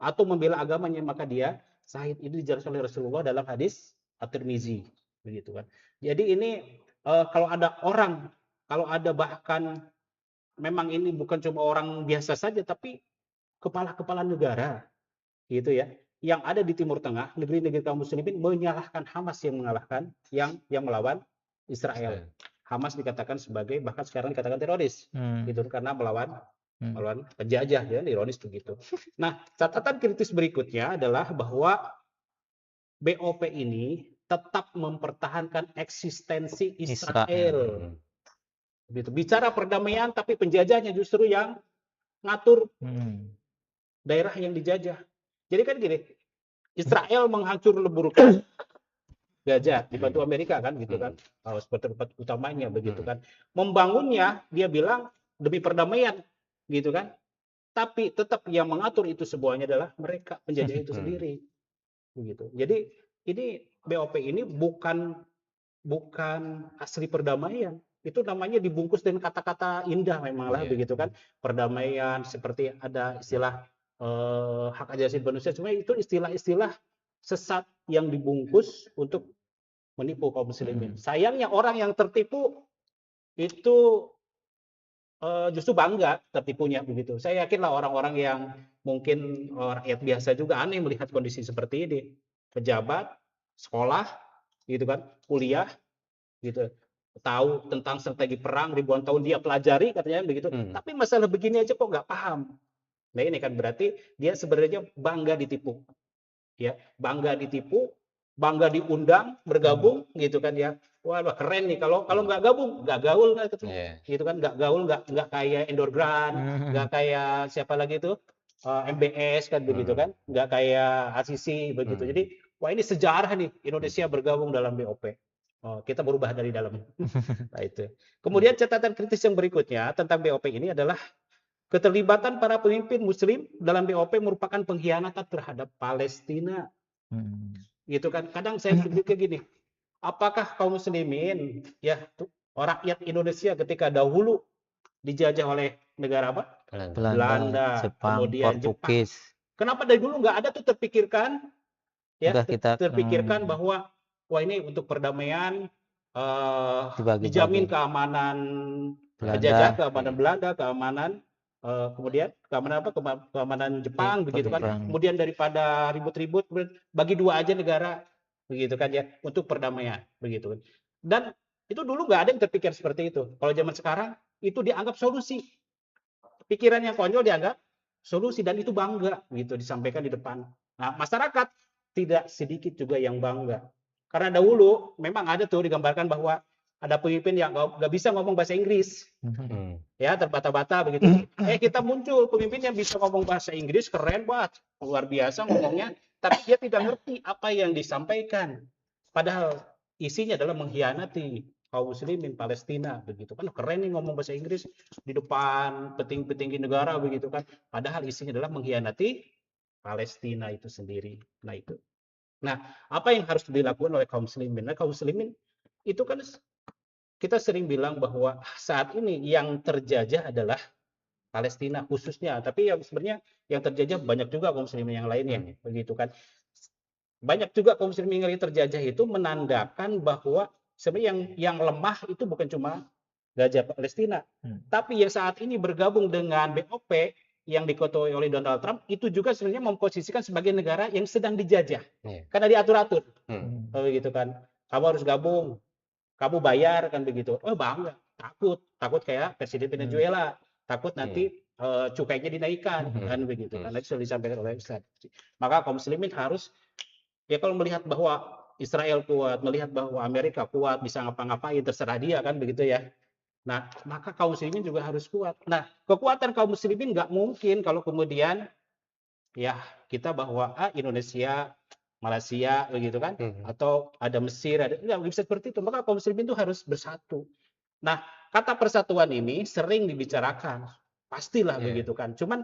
atau membela agamanya, maka dia syahid. Itu dijelaskan oleh Rasulullah dalam hadis At-Tirmizi, begitu kan. Jadi ini kalau ada bahkan memang ini bukan cuma orang biasa saja, tapi kepala-kepala negara, gitu ya, yang ada di Timur Tengah, negeri-negeri kaum muslimin menyalahkan Hamas yang mengalahkan, yang melawan Israel. Hamas dikatakan sebagai, bahkan sekarang dikatakan teroris, gitu, karena melawan Melawan penjajah, ya, ironis begitu. Nah, catatan kritis berikutnya adalah bahwa BOP ini tetap mempertahankan eksistensi Israel. Gitu. Bicara perdamaian, tapi penjajahnya justru yang ngatur daerah yang dijajah. Jadi kan gini, Israel menghancur leburkan Gaza dibantu Amerika kan gitu kan, seperti tempat utamanya begitu kan. Membangunnya dia bilang demi perdamaian gitu kan. Tapi tetap yang mengatur itu semuanya adalah mereka penjajah itu sendiri begitu. Jadi ini BOP ini bukan asli perdamaian. Itu namanya dibungkus dengan kata-kata indah memang lah begitu kan. Perdamaian seperti ada istilah hak asasi manusia, cuma itu istilah-istilah sesat yang dibungkus untuk menipu kaum muslimin. Sayangnya orang yang tertipu itu justru bangga tertipunya begitu. Saya yakinlah orang-orang yang mungkin rakyat biasa juga aneh melihat kondisi seperti ini. Pejabat, sekolah, gitu kan, kuliah, gitu, tahu tentang strategi perang ribuan tahun dia pelajari katanya begitu. Tapi masalah begini aja kok nggak paham. Nah ini kan berarti dia sebenarnya bangga ditipu, ya, bangga ditipu, bangga diundang bergabung gitu kan ya. Wah keren nih kalau nggak gabung nggak gaul kan gitu kan, nggak gaul, nggak kayak Endorgrand, nggak kayak siapa lagi itu MBS kan begitu kan, nggak kayak ACC begitu. Jadi wah ini sejarah nih Indonesia bergabung dalam BOP. Kita berubah dari dalam. Nah itu. Kemudian catatan kritis yang berikutnya tentang BOP ini adalah keterlibatan para pemimpin Muslim dalam BOP merupakan pengkhianatan terhadap Palestina. Gitu kan. Kadang saya pikir gini, apakah kaum muslimin ya rakyat Indonesia ketika dahulu dijajah oleh negara apa? Belanda, Jepang, kemudian Portugis. Jepang. Kenapa dari dulu nggak ada tuh terpikirkan ya terpikirkan bahwa wah ini untuk perdamaian dijamin keamanan penjajah, keamanan Belanda, keamanan kemudian keamanan apa? Keamanan Jepang begitu kan. Kemudian daripada ribut-ribut bagi dua aja negara begitu kan ya untuk perdamaian begitu. Dan itu dulu nggak ada yang terpikir seperti itu. Kalau zaman sekarang itu dianggap solusi. Pikiran yang konyol dianggap solusi dan itu bangga gitu disampaikan di depan. Nah, masyarakat tidak sedikit juga yang bangga. Karena dahulu memang ada tuh digambarkan bahwa ada pemimpin yang nggak bisa ngomong bahasa Inggris. Ya, terbata-bata begitu. Kita muncul pemimpin yang bisa ngomong bahasa Inggris, keren banget, luar biasa ngomongnya, tapi dia tidak ngerti apa yang disampaikan. Padahal isinya adalah mengkhianati kaum muslimin Palestina begitu kan, keren nih ngomong bahasa Inggris di depan petinggi-petinggi negara begitu kan, padahal isinya adalah mengkhianati Palestina itu sendiri. Nah apa yang harus dilakukan oleh kaum muslimin? Nah, kaum muslimin itu kan kita sering bilang bahwa saat ini yang terjajah adalah Palestina khususnya, tapi yang sebenarnya yang terjajah banyak juga kaum muslimin yang lainnya begitu kan. Banyak juga kaum muslimin yang terjajah itu menandakan bahwa sebenarnya yang lemah itu bukan cuma Gaza Palestina, tapi yang saat ini bergabung dengan BOP yang diketuai oleh Donald Trump itu juga sebenarnya memposisikan sebagai negara yang sedang dijajah, karena diatur-atur, begitu kan. Kamu harus gabung, kamu bayar kan begitu. Oh bangga, takut kayak Presiden Venezuela, takut nanti cukainya dinaikkan kan begitu. Karena itu sudah disampaikan oleh Ustaz. Maka kaum muslimin harus ya kalau melihat bahwa Israel kuat, melihat bahwa Amerika kuat, bisa ngapa-ngapain, terserah dia kan begitu ya. Nah, maka kaum muslimin juga harus kuat. Nah, kekuatan kaum muslimin nggak mungkin kalau kemudian ya kita bahwa Indonesia, Malaysia begitu kan, atau ada Mesir, ada nggak bisa seperti itu. Maka kaum muslimin itu harus bersatu. Nah, kata persatuan ini sering dibicarakan, pastilah begitu kan. Cuman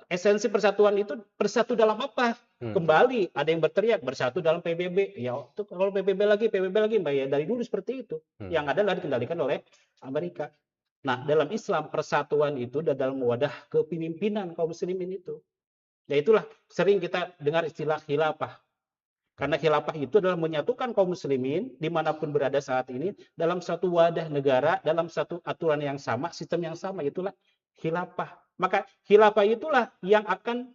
esensi persatuan itu bersatu dalam apa? Kembali ada yang berteriak bersatu dalam PBB. Ya, itu kalau PBB lagi, Mbak ya dari dulu seperti itu. Yang ada adalah dikendalikan oleh Amerika. Nah, dalam Islam persatuan itu dalam wadah kepemimpinan kaum muslimin itu. Ya itulah sering kita dengar istilah khilafah. Karena khilafah itu adalah menyatukan kaum muslimin dimanapun berada saat ini dalam satu wadah negara, dalam satu aturan yang sama, sistem yang sama. Itulah khilafah. Maka khilafah itulah yang akan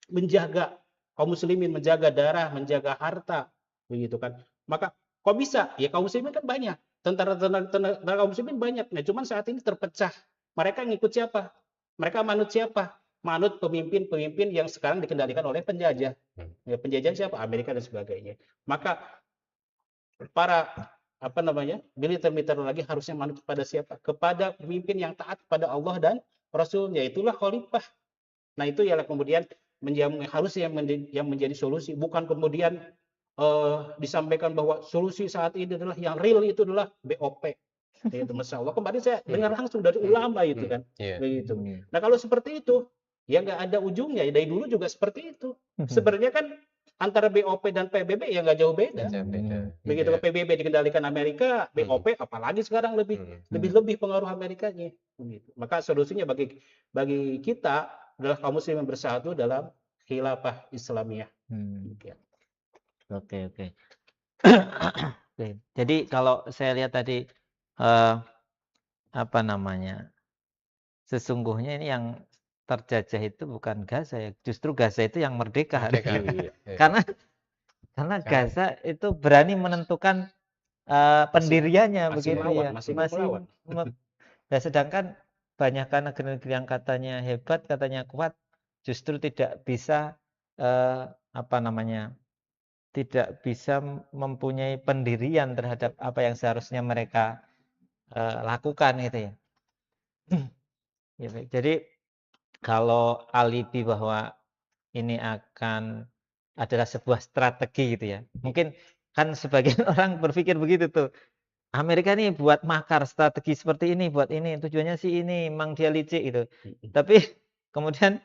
menjaga kaum muslimin, menjaga darah, menjaga harta, begitu kan. Maka kok bisa? Ya kaum muslimin kan banyak. Tentara kaum muslimin banyak. Nah, cuman saat ini terpecah. Mereka ngikut siapa? Mereka manut siapa? Manut pemimpin-pemimpin yang sekarang dikendalikan oleh penjajah. Ya, penjajah siapa? Amerika dan sebagainya. Maka para militer-militer lagi harusnya manut kepada siapa? Kepada pemimpin yang taat kepada Allah dan Rasulnya. Itulah khalifah. Nah itu ialah kemudian harusnya yang menjadi solusi, bukan kemudian disampaikan bahwa solusi saat ini adalah yang real itu adalah BOP. Itu Masya Allah. Kemarin saya dengar langsung dari ulama itu kan, begitu. Nah kalau seperti itu, ya nggak ada ujungnya. Dari dulu juga seperti itu. Sebenarnya kan antara BOP dan PBB ya nggak jauh beda. Begitu ke PBB dikendalikan Amerika, BOP apalagi sekarang lebih pengaruh Amerikanya. Begitu. Maka solusinya bagi kita adalah kaum muslimin bersatu dalam khilafah Islamiyah. Oke. Oke. Jadi kalau saya lihat tadi sesungguhnya ini yang terjajah itu bukan Gaza ya, justru Gaza itu yang merdeka hari ini. Karena Gaza itu berani menentukan pendiriannya begitu ya. Nah, sedangkan banyakkan negeri-negeri yang katanya hebat, katanya kuat, justru tidak bisa tidak bisa mempunyai pendirian terhadap apa yang seharusnya mereka lakukan gitu ya. Gitu. Jadi kalau alibi bahwa ini adalah sebuah strategi gitu ya. Mungkin kan sebagian orang berpikir begitu tuh. Amerika nih buat makar strategi seperti ini, buat ini, tujuannya sih ini, memang dia licik gitu. Tapi kemudian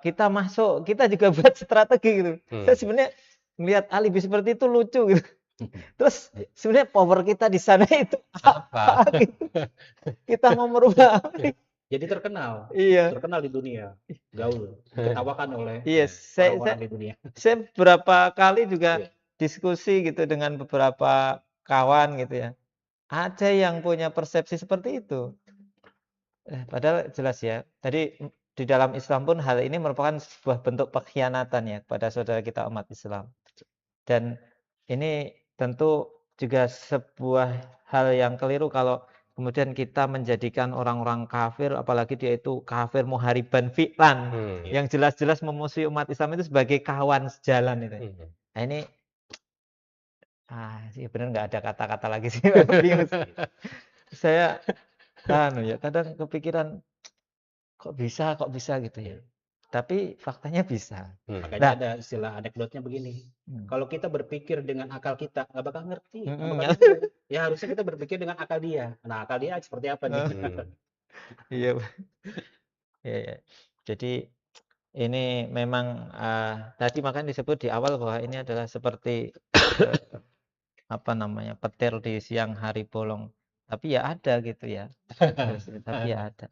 kita masuk, kita juga buat strategi gitu. Saya sebenarnya melihat alibi seperti itu lucu gitu. Terus sebenarnya power kita di sana itu apa gitu. Kita mau merubah Amerika. Jadi terkenal di dunia, gaul, diketawakan oleh orang-orang di dunia. Saya beberapa kali juga diskusi gitu dengan beberapa kawan gitu ya. Ada yang punya persepsi seperti itu. Padahal jelas ya. Tadi di dalam Islam pun hal ini merupakan sebuah bentuk pengkhianatan ya kepada saudara kita umat Islam. Dan ini tentu juga sebuah hal yang keliru kalau kemudian kita menjadikan orang-orang kafir, apalagi dia itu kafir muhariban fi'lan, yang jelas-jelas memusuhi umat Islam itu sebagai kawan sejalan itu. Nah ini sih benar nggak ada kata-kata lagi sih. Saya kadang kepikiran kok bisa gitu ya. Tapi faktanya bisa. Makanya ada istilah anekdotnya begini. Kalau kita berpikir dengan akal kita, nggak bakal ngerti. Ya harusnya kita berpikir dengan akal dia. Nah akal dia seperti apa nih? Iya. Ya. Jadi ini memang tadi makanya disebut di awal bahwa ini adalah seperti petir di siang hari bolong. Tapi ya ada gitu ya. Tapi ya ada.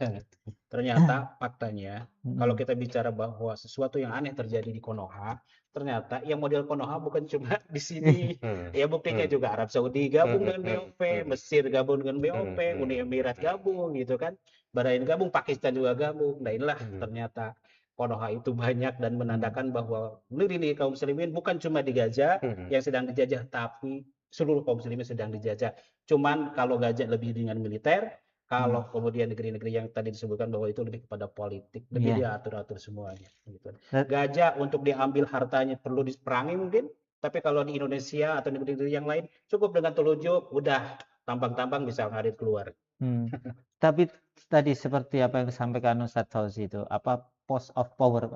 Ternyata faktanya kalau kita bicara bahwa sesuatu yang aneh terjadi di Konoha, ternyata yang model Konoha bukan cuma di sini. Ya buktinya juga Arab Saudi gabung dengan BOP, Mesir gabung dengan BOP, Uni Emirat gabung gitu kan. Bahrain gabung, Pakistan juga gabung. Nah inilah ternyata Konoha itu banyak dan menandakan bahwa negeri kaum muslimin bukan cuma di Gaza yang sedang dijajah, tapi seluruh kaum muslimin sedang dijajah. Cuman kalau Gaza lebih dengan militer, kalau kemudian negeri-negeri yang tadi disebutkan bahwa itu lebih kepada politik, lebih diatur-atur semuanya. Gitu. Gaza untuk diambil hartanya perlu diperangi mungkin, tapi kalau di Indonesia atau negeri-negeri yang lain cukup dengan telunjuk, udah tampang-tampang bisa ngarit keluar. Tapi tadi seperti apa yang disampaikan Ustadz Fauzi itu, post of power,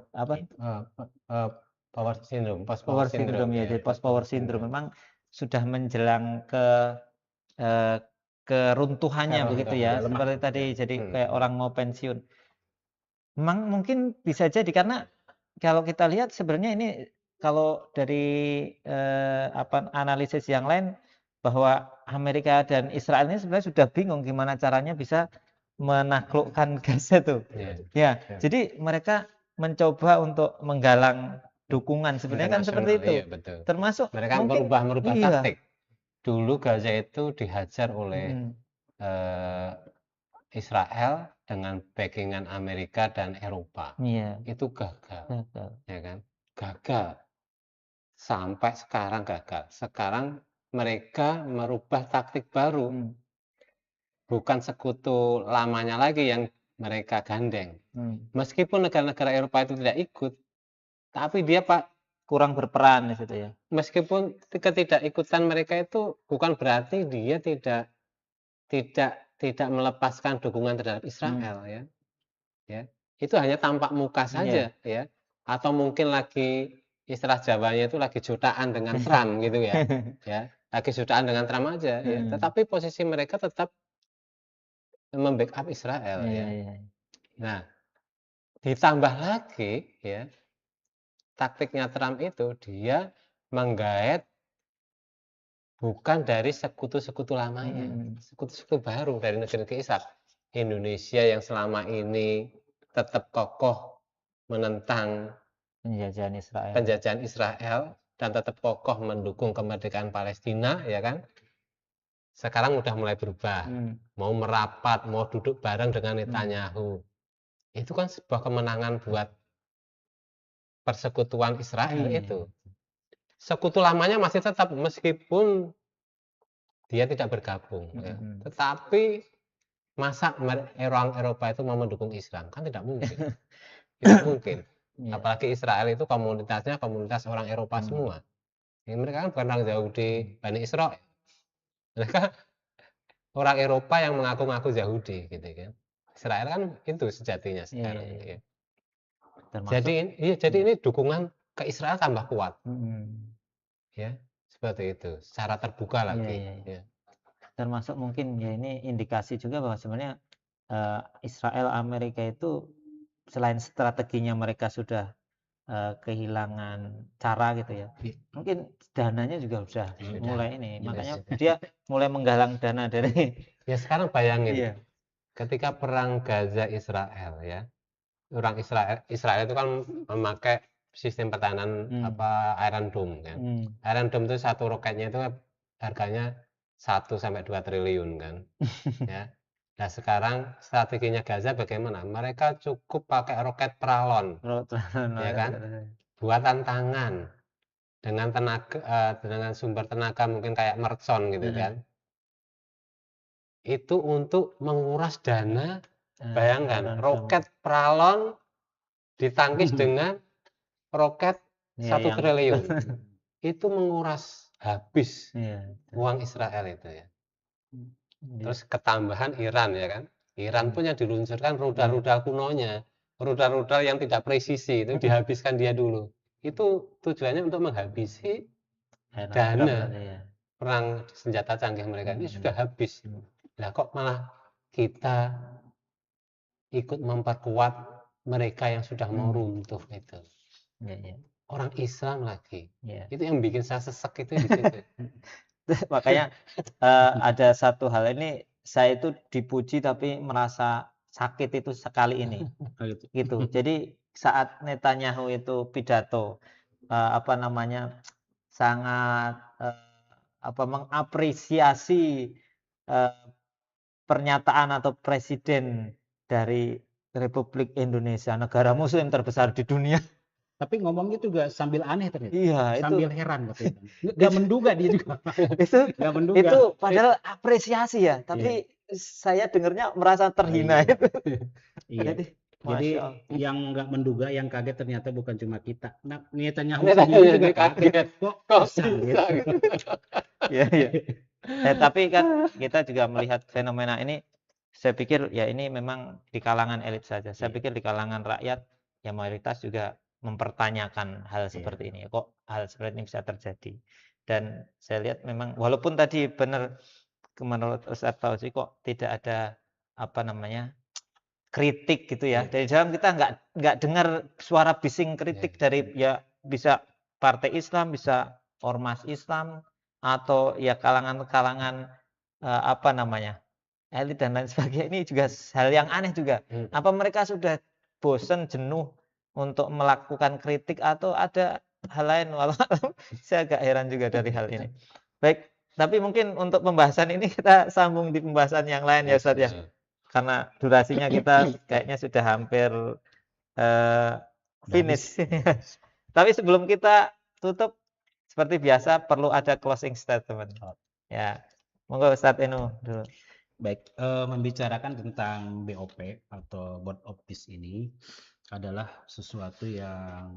power syndrome, power syndrome ya, jadi post power syndrome memang sudah menjelang keruntuhannya begitu ya, seperti tadi jadi kayak orang mau pensiun. Memang mungkin bisa jadi karena kalau kita lihat sebenarnya ini kalau dari analisis yang lain bahwa Amerika dan Israel ini sebenarnya sudah bingung gimana caranya bisa menaklukkan Gaza tuh. Ya, jadi mereka mencoba untuk menggalang dukungan sebenarnya kan seperti itu. Iya, betul. Termasuk mereka merubah taktik. Dulu Gaza itu dihajar oleh Israel dengan backingan Amerika dan Eropa. Itu gagal. Ya kan? Gagal. Sampai sekarang gagal. Sekarang mereka merubah taktik baru. Bukan sekutu lamanya lagi yang mereka gandeng. Hmm. Meskipun negara-negara Eropa itu tidak ikut, tapi dia Kurang berperan di situ ya. meskipun ketidakikutan mereka itu bukan berarti dia tidak melepaskan dukungan terhadap Israel ya. Ya. Itu hanya tampak muka saja ya. Atau mungkin lagi istilah Jawanya itu lagi jutaan dengan Trump gitu ya. Ya, lagi jutaan dengan Trump aja ya. Tetapi posisi mereka tetap membackup Israel Iya, ya. iya. Nah, ditambah lagi ya, taktiknya Trump itu dia menggait bukan dari sekutu-sekutu lamanya, sekutu-sekutu baru dari negeri Islam. Indonesia yang selama ini tetap kokoh menentang Penjajahan Israel dan tetap kokoh mendukung kemerdekaan Palestina, ya kan? Sekarang udah mulai berubah, mau merapat, mau duduk bareng dengan Netanyahu. Itu kan sebuah kemenangan buat persekutuan Israel itu. Sekutu lamanya masih tetap meskipun dia tidak bergabung, ya. Tetapi masa orang Eropa itu mau mendukung Islam? Kan tidak mungkin. Tidak mungkin. Apalagi Israel itu komunitasnya komunitas orang Eropa semua. Ya, mereka kan bukan orang Yahudi, Bani Israel. Mereka orang Eropa yang mengaku-ngaku Yahudi, gitu kan. Israel kan itu sejatinya sekarang. Ya. Jadi ini dukungan ke Israel tambah kuat. Ya, seperti itu. Secara terbuka lagi. Ya. Termasuk mungkin ya ini indikasi juga bahwa sebenarnya Israel Amerika itu selain strateginya mereka sudah kehilangan cara gitu ya. Mungkin dananya juga sudah mulai ini. Makanya dia mulai menggalang dana dari ya sekarang bayangin. Ketika perang Gaza Israel ya. Orang Israel itu kan memakai sistem pertahanan Iron Dome kan. Iron Dome itu satu roketnya itu harganya 1 sampai 2 triliun kan. Ya. Nah, sekarang strateginya Gaza bagaimana? Mereka cukup pakai roket Pralon. Ya kan? Buatan tangan dengan tenaga dengan sumber tenaga mungkin kayak mercon gitu kan. Itu untuk menguras dana. Bayangkan, roket Pralon ditangkis dengan roket 1 triliun. Itu menguras habis uang Israel itu ya. Terus ketambahan Iran ya kan. Iran pun yang diluncurkan rudal-rudal kunonya. Rudal-rudal yang tidak presisi itu dihabiskan dia dulu. Itu tujuannya untuk menghabisi dana perang senjata canggih mereka ini sudah habis. Nah kok malah kita ikut memperkuat mereka yang sudah mau runtuh itu. Orang Islam lagi. Itu yang bikin saya sesek itu di situ. Makanya ada satu hal ini, saya itu dipuji tapi merasa sakit itu sekali ini. Gitu. Jadi saat Netanyahu itu pidato sangat mengapresiasi pernyataan atau presiden dari Republik Indonesia, negara muslim terbesar di dunia. Tapi ngomongnya juga sambil aneh ternyata. Iya, sambil heran katanya. Nggak menduga dia juga. Nggak menduga. Itu padahal apresiasi ya, tapi saya dengarnya merasa terhina itu. Iya. Jadi yang nggak menduga, yang kaget ternyata bukan cuma kita. Nah, Netanyahu juga kaget. Kok bisa gitu. Iya. Tapi kan kita juga melihat fenomena ini, saya pikir ya ini memang di kalangan elit saja. Saya pikir di kalangan rakyat ya mayoritas juga mempertanyakan hal seperti ini. Kok hal seperti ini bisa terjadi? Dan saya lihat memang walaupun tadi benar menurut Ustaz Fauzi kok tidak ada kritik gitu ya. Dari dalam kita nggak dengar suara bising kritik dari ya bisa partai Islam, bisa ormas Islam atau ya kalangan-kalangan elit dan lain sebagainya. Ini juga hal yang aneh juga. Apa mereka sudah bosan, jenuh untuk melakukan kritik atau ada hal lain? Walau saya agak heran juga dari hal ini. Baik, tapi mungkin untuk pembahasan ini kita sambung di pembahasan yang lain ya Ustaz ya. Karena durasinya kita kayaknya sudah hampir finish. Tapi sebelum kita tutup seperti biasa perlu ada closing statement. Ya. Monggo Ustaz Enu dulu. Baik, membicarakan tentang BOP atau Board of Peace ini adalah sesuatu yang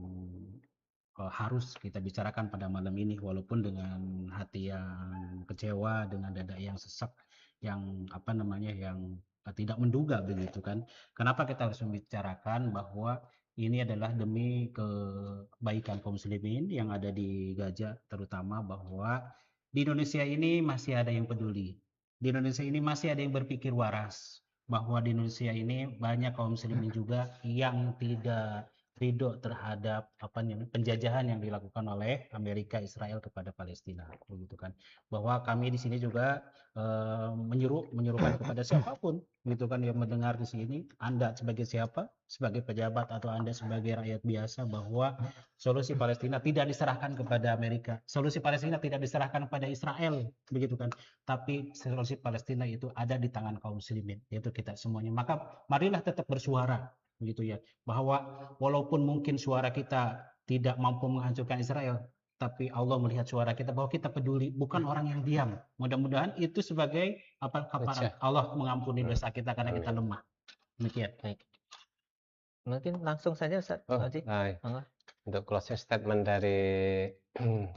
harus kita bicarakan pada malam ini, walaupun dengan hati yang kecewa, dengan dada yang sesak, yang apa namanya, yang tidak menduga begitu kan. Kenapa kita harus membicarakan bahwa ini adalah demi kebaikan kaum muslimin yang ada di Gaza, terutama bahwa di Indonesia ini masih ada yang peduli. Di Indonesia ini masih ada yang berpikir waras, bahwa di Indonesia ini banyak kaum muslimin juga yang tidak ridho terhadap penjajahan yang dilakukan oleh Amerika Israel kepada Palestina, begitu kan. Bahwa kami di sini juga menyerukan kepada siapapun, gitu kan, yang mendengar di sini, Anda sebagai siapa, sebagai pejabat atau Anda sebagai rakyat biasa, bahwa solusi Palestina tidak diserahkan kepada Amerika, solusi Palestina tidak diserahkan kepada Israel, begitu kan. Tapi solusi Palestina itu ada di tangan kaum muslimin, yaitu kita semuanya. Maka marilah tetap bersuara, begitu ya, bahwa walaupun mungkin suara kita tidak mampu menghancurkan Israel, tapi Allah melihat suara kita bahwa kita peduli, bukan orang yang diam. Mudah-mudahan itu sebagai kafarat, Allah mengampuni dosa kita karena kita lemah. Demikian. Baik. Mungkin langsung saja Ustaz Haji. Untuk closing statement dari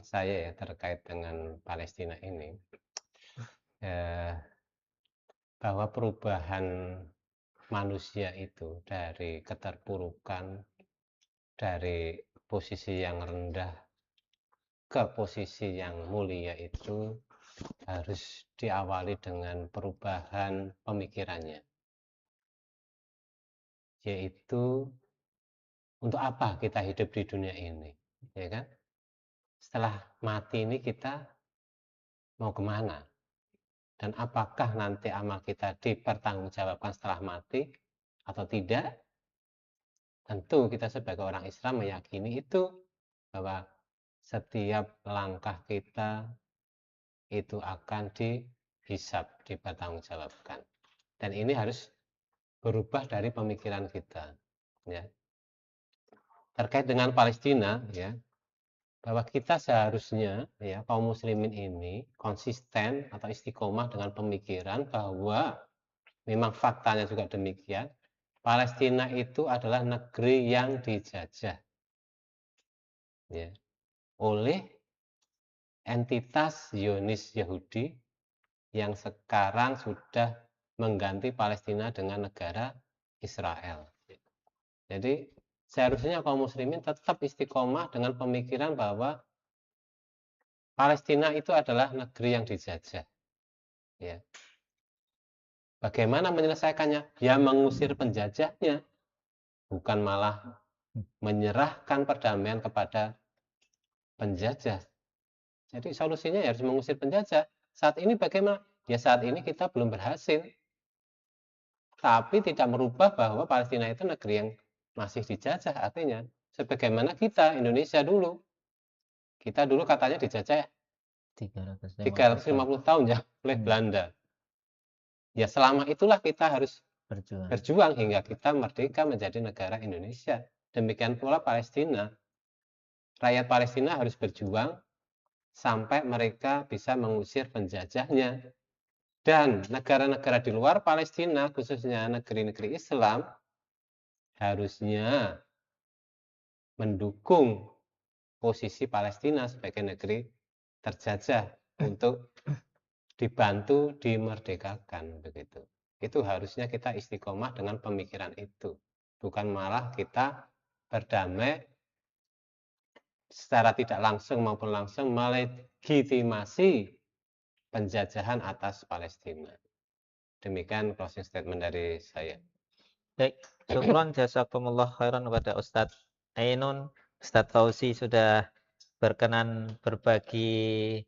saya ya terkait dengan Palestina ini, bahwa perubahan manusia itu dari keterpurukan, dari posisi yang rendah ke posisi yang mulia itu harus diawali dengan perubahan pemikirannya, yaitu untuk apa kita hidup di dunia ini, ya kan? Setelah mati ini kita mau kemana? Dan apakah nanti amal kita dipertanggungjawabkan setelah mati atau tidak? Tentu kita sebagai orang Islam meyakini itu, bahwa setiap langkah kita itu akan dihisab, dipertanggungjawabkan. Dan ini harus berubah dari pemikiran kita, ya. Terkait dengan Palestina, ya, bahwa kita seharusnya, ya, kaum muslimin ini konsisten atau istiqomah dengan pemikiran bahwa memang faktanya juga demikian, Palestina itu adalah negeri yang dijajah, ya, oleh entitas Zionis Yahudi yang sekarang sudah mengganti Palestina dengan negara Israel. Jadi seharusnya kaum muslimin tetap istiqomah dengan pemikiran bahwa Palestina itu adalah negeri yang dijajah, ya. Bagaimana menyelesaikannya? Ya mengusir penjajahnya, bukan malah menyerahkan perdamaian kepada penjajah. Jadi solusinya ya harus mengusir penjajah. Saat ini bagaimana? Ya saat ini kita belum berhasil. Tapi tidak merubah bahwa Palestina itu negeri yang masih dijajah. Artinya sebagaimana kita Indonesia dulu. Kita dulu katanya dijajah 350 tahun ya oleh Belanda. Ya selama itulah kita harus berjuang hingga kita merdeka menjadi negara Indonesia. Demikian pula Palestina. Rakyat Palestina harus berjuang sampai mereka bisa mengusir penjajahnya. Dan negara-negara di luar Palestina, khususnya negeri-negeri Islam, harusnya mendukung posisi Palestina sebagai negeri terjajah untuk dibantu dimerdekakan, begitu. Itu harusnya kita istiqomah dengan pemikiran itu, bukan malah kita berdamai secara tidak langsung maupun langsung melegitimasi penjajahan atas Palestina. Demikian closing statement dari saya. Baik, syukron jazakumullah khairan kepada Ustadz Ainun. Ustadz Fauzi sudah berkenan berbagi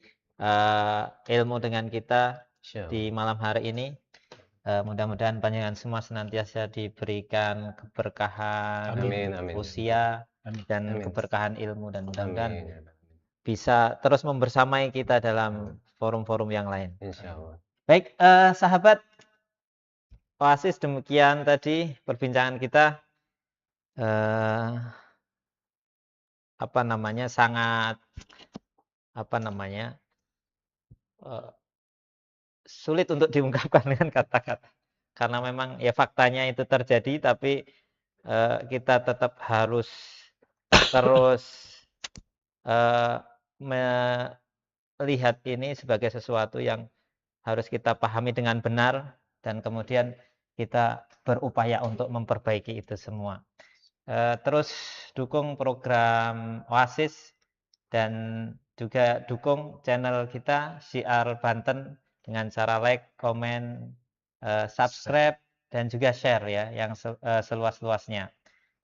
ilmu dengan kita di malam hari ini. Mudah-mudahan panjenengan semua senantiasa diberikan keberkahan usia dan keberkahan ilmu, dan mudah-mudahan bisa terus membersamai kita dalam forum-forum yang lain. Insyaallah. Baik, sahabat Oasis, demikian tadi perbincangan kita. Sangat sulit untuk diungkapkan dengan kata-kata. Karena memang ya faktanya itu terjadi, tapi kita tetap harus terus melihat ini sebagai sesuatu yang harus kita pahami dengan benar dan kemudian kita berupaya untuk memperbaiki itu semua. Terus dukung program Oasis dan juga dukung channel kita Syiar Banten dengan cara like, komen, subscribe dan juga share ya yang seluas-luasnya.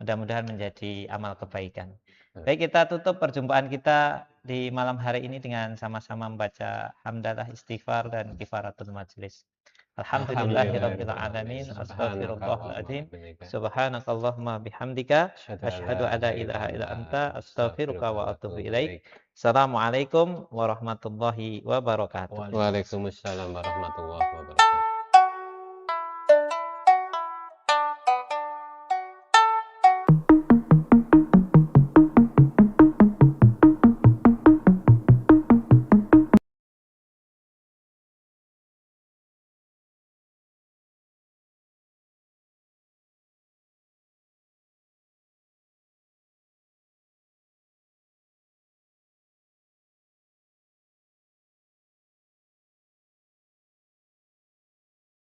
Mudah-mudahan menjadi amal kebaikan. Baik, kita tutup perjumpaan kita di malam hari ini dengan sama-sama membaca hamdalah, istighfar dan kifaratul majlis. Alhamdulillahirabbil alamin. Astaghfirullahaladzim. Subhanakallahumma bihamdika asyhadu an la ilaha illa anta astaghfiruka wa atubu ilaik. Assalamualaikum warahmatullahi wabarakatuh. Waalaikumsalam warahmatullahi wabarakatuh.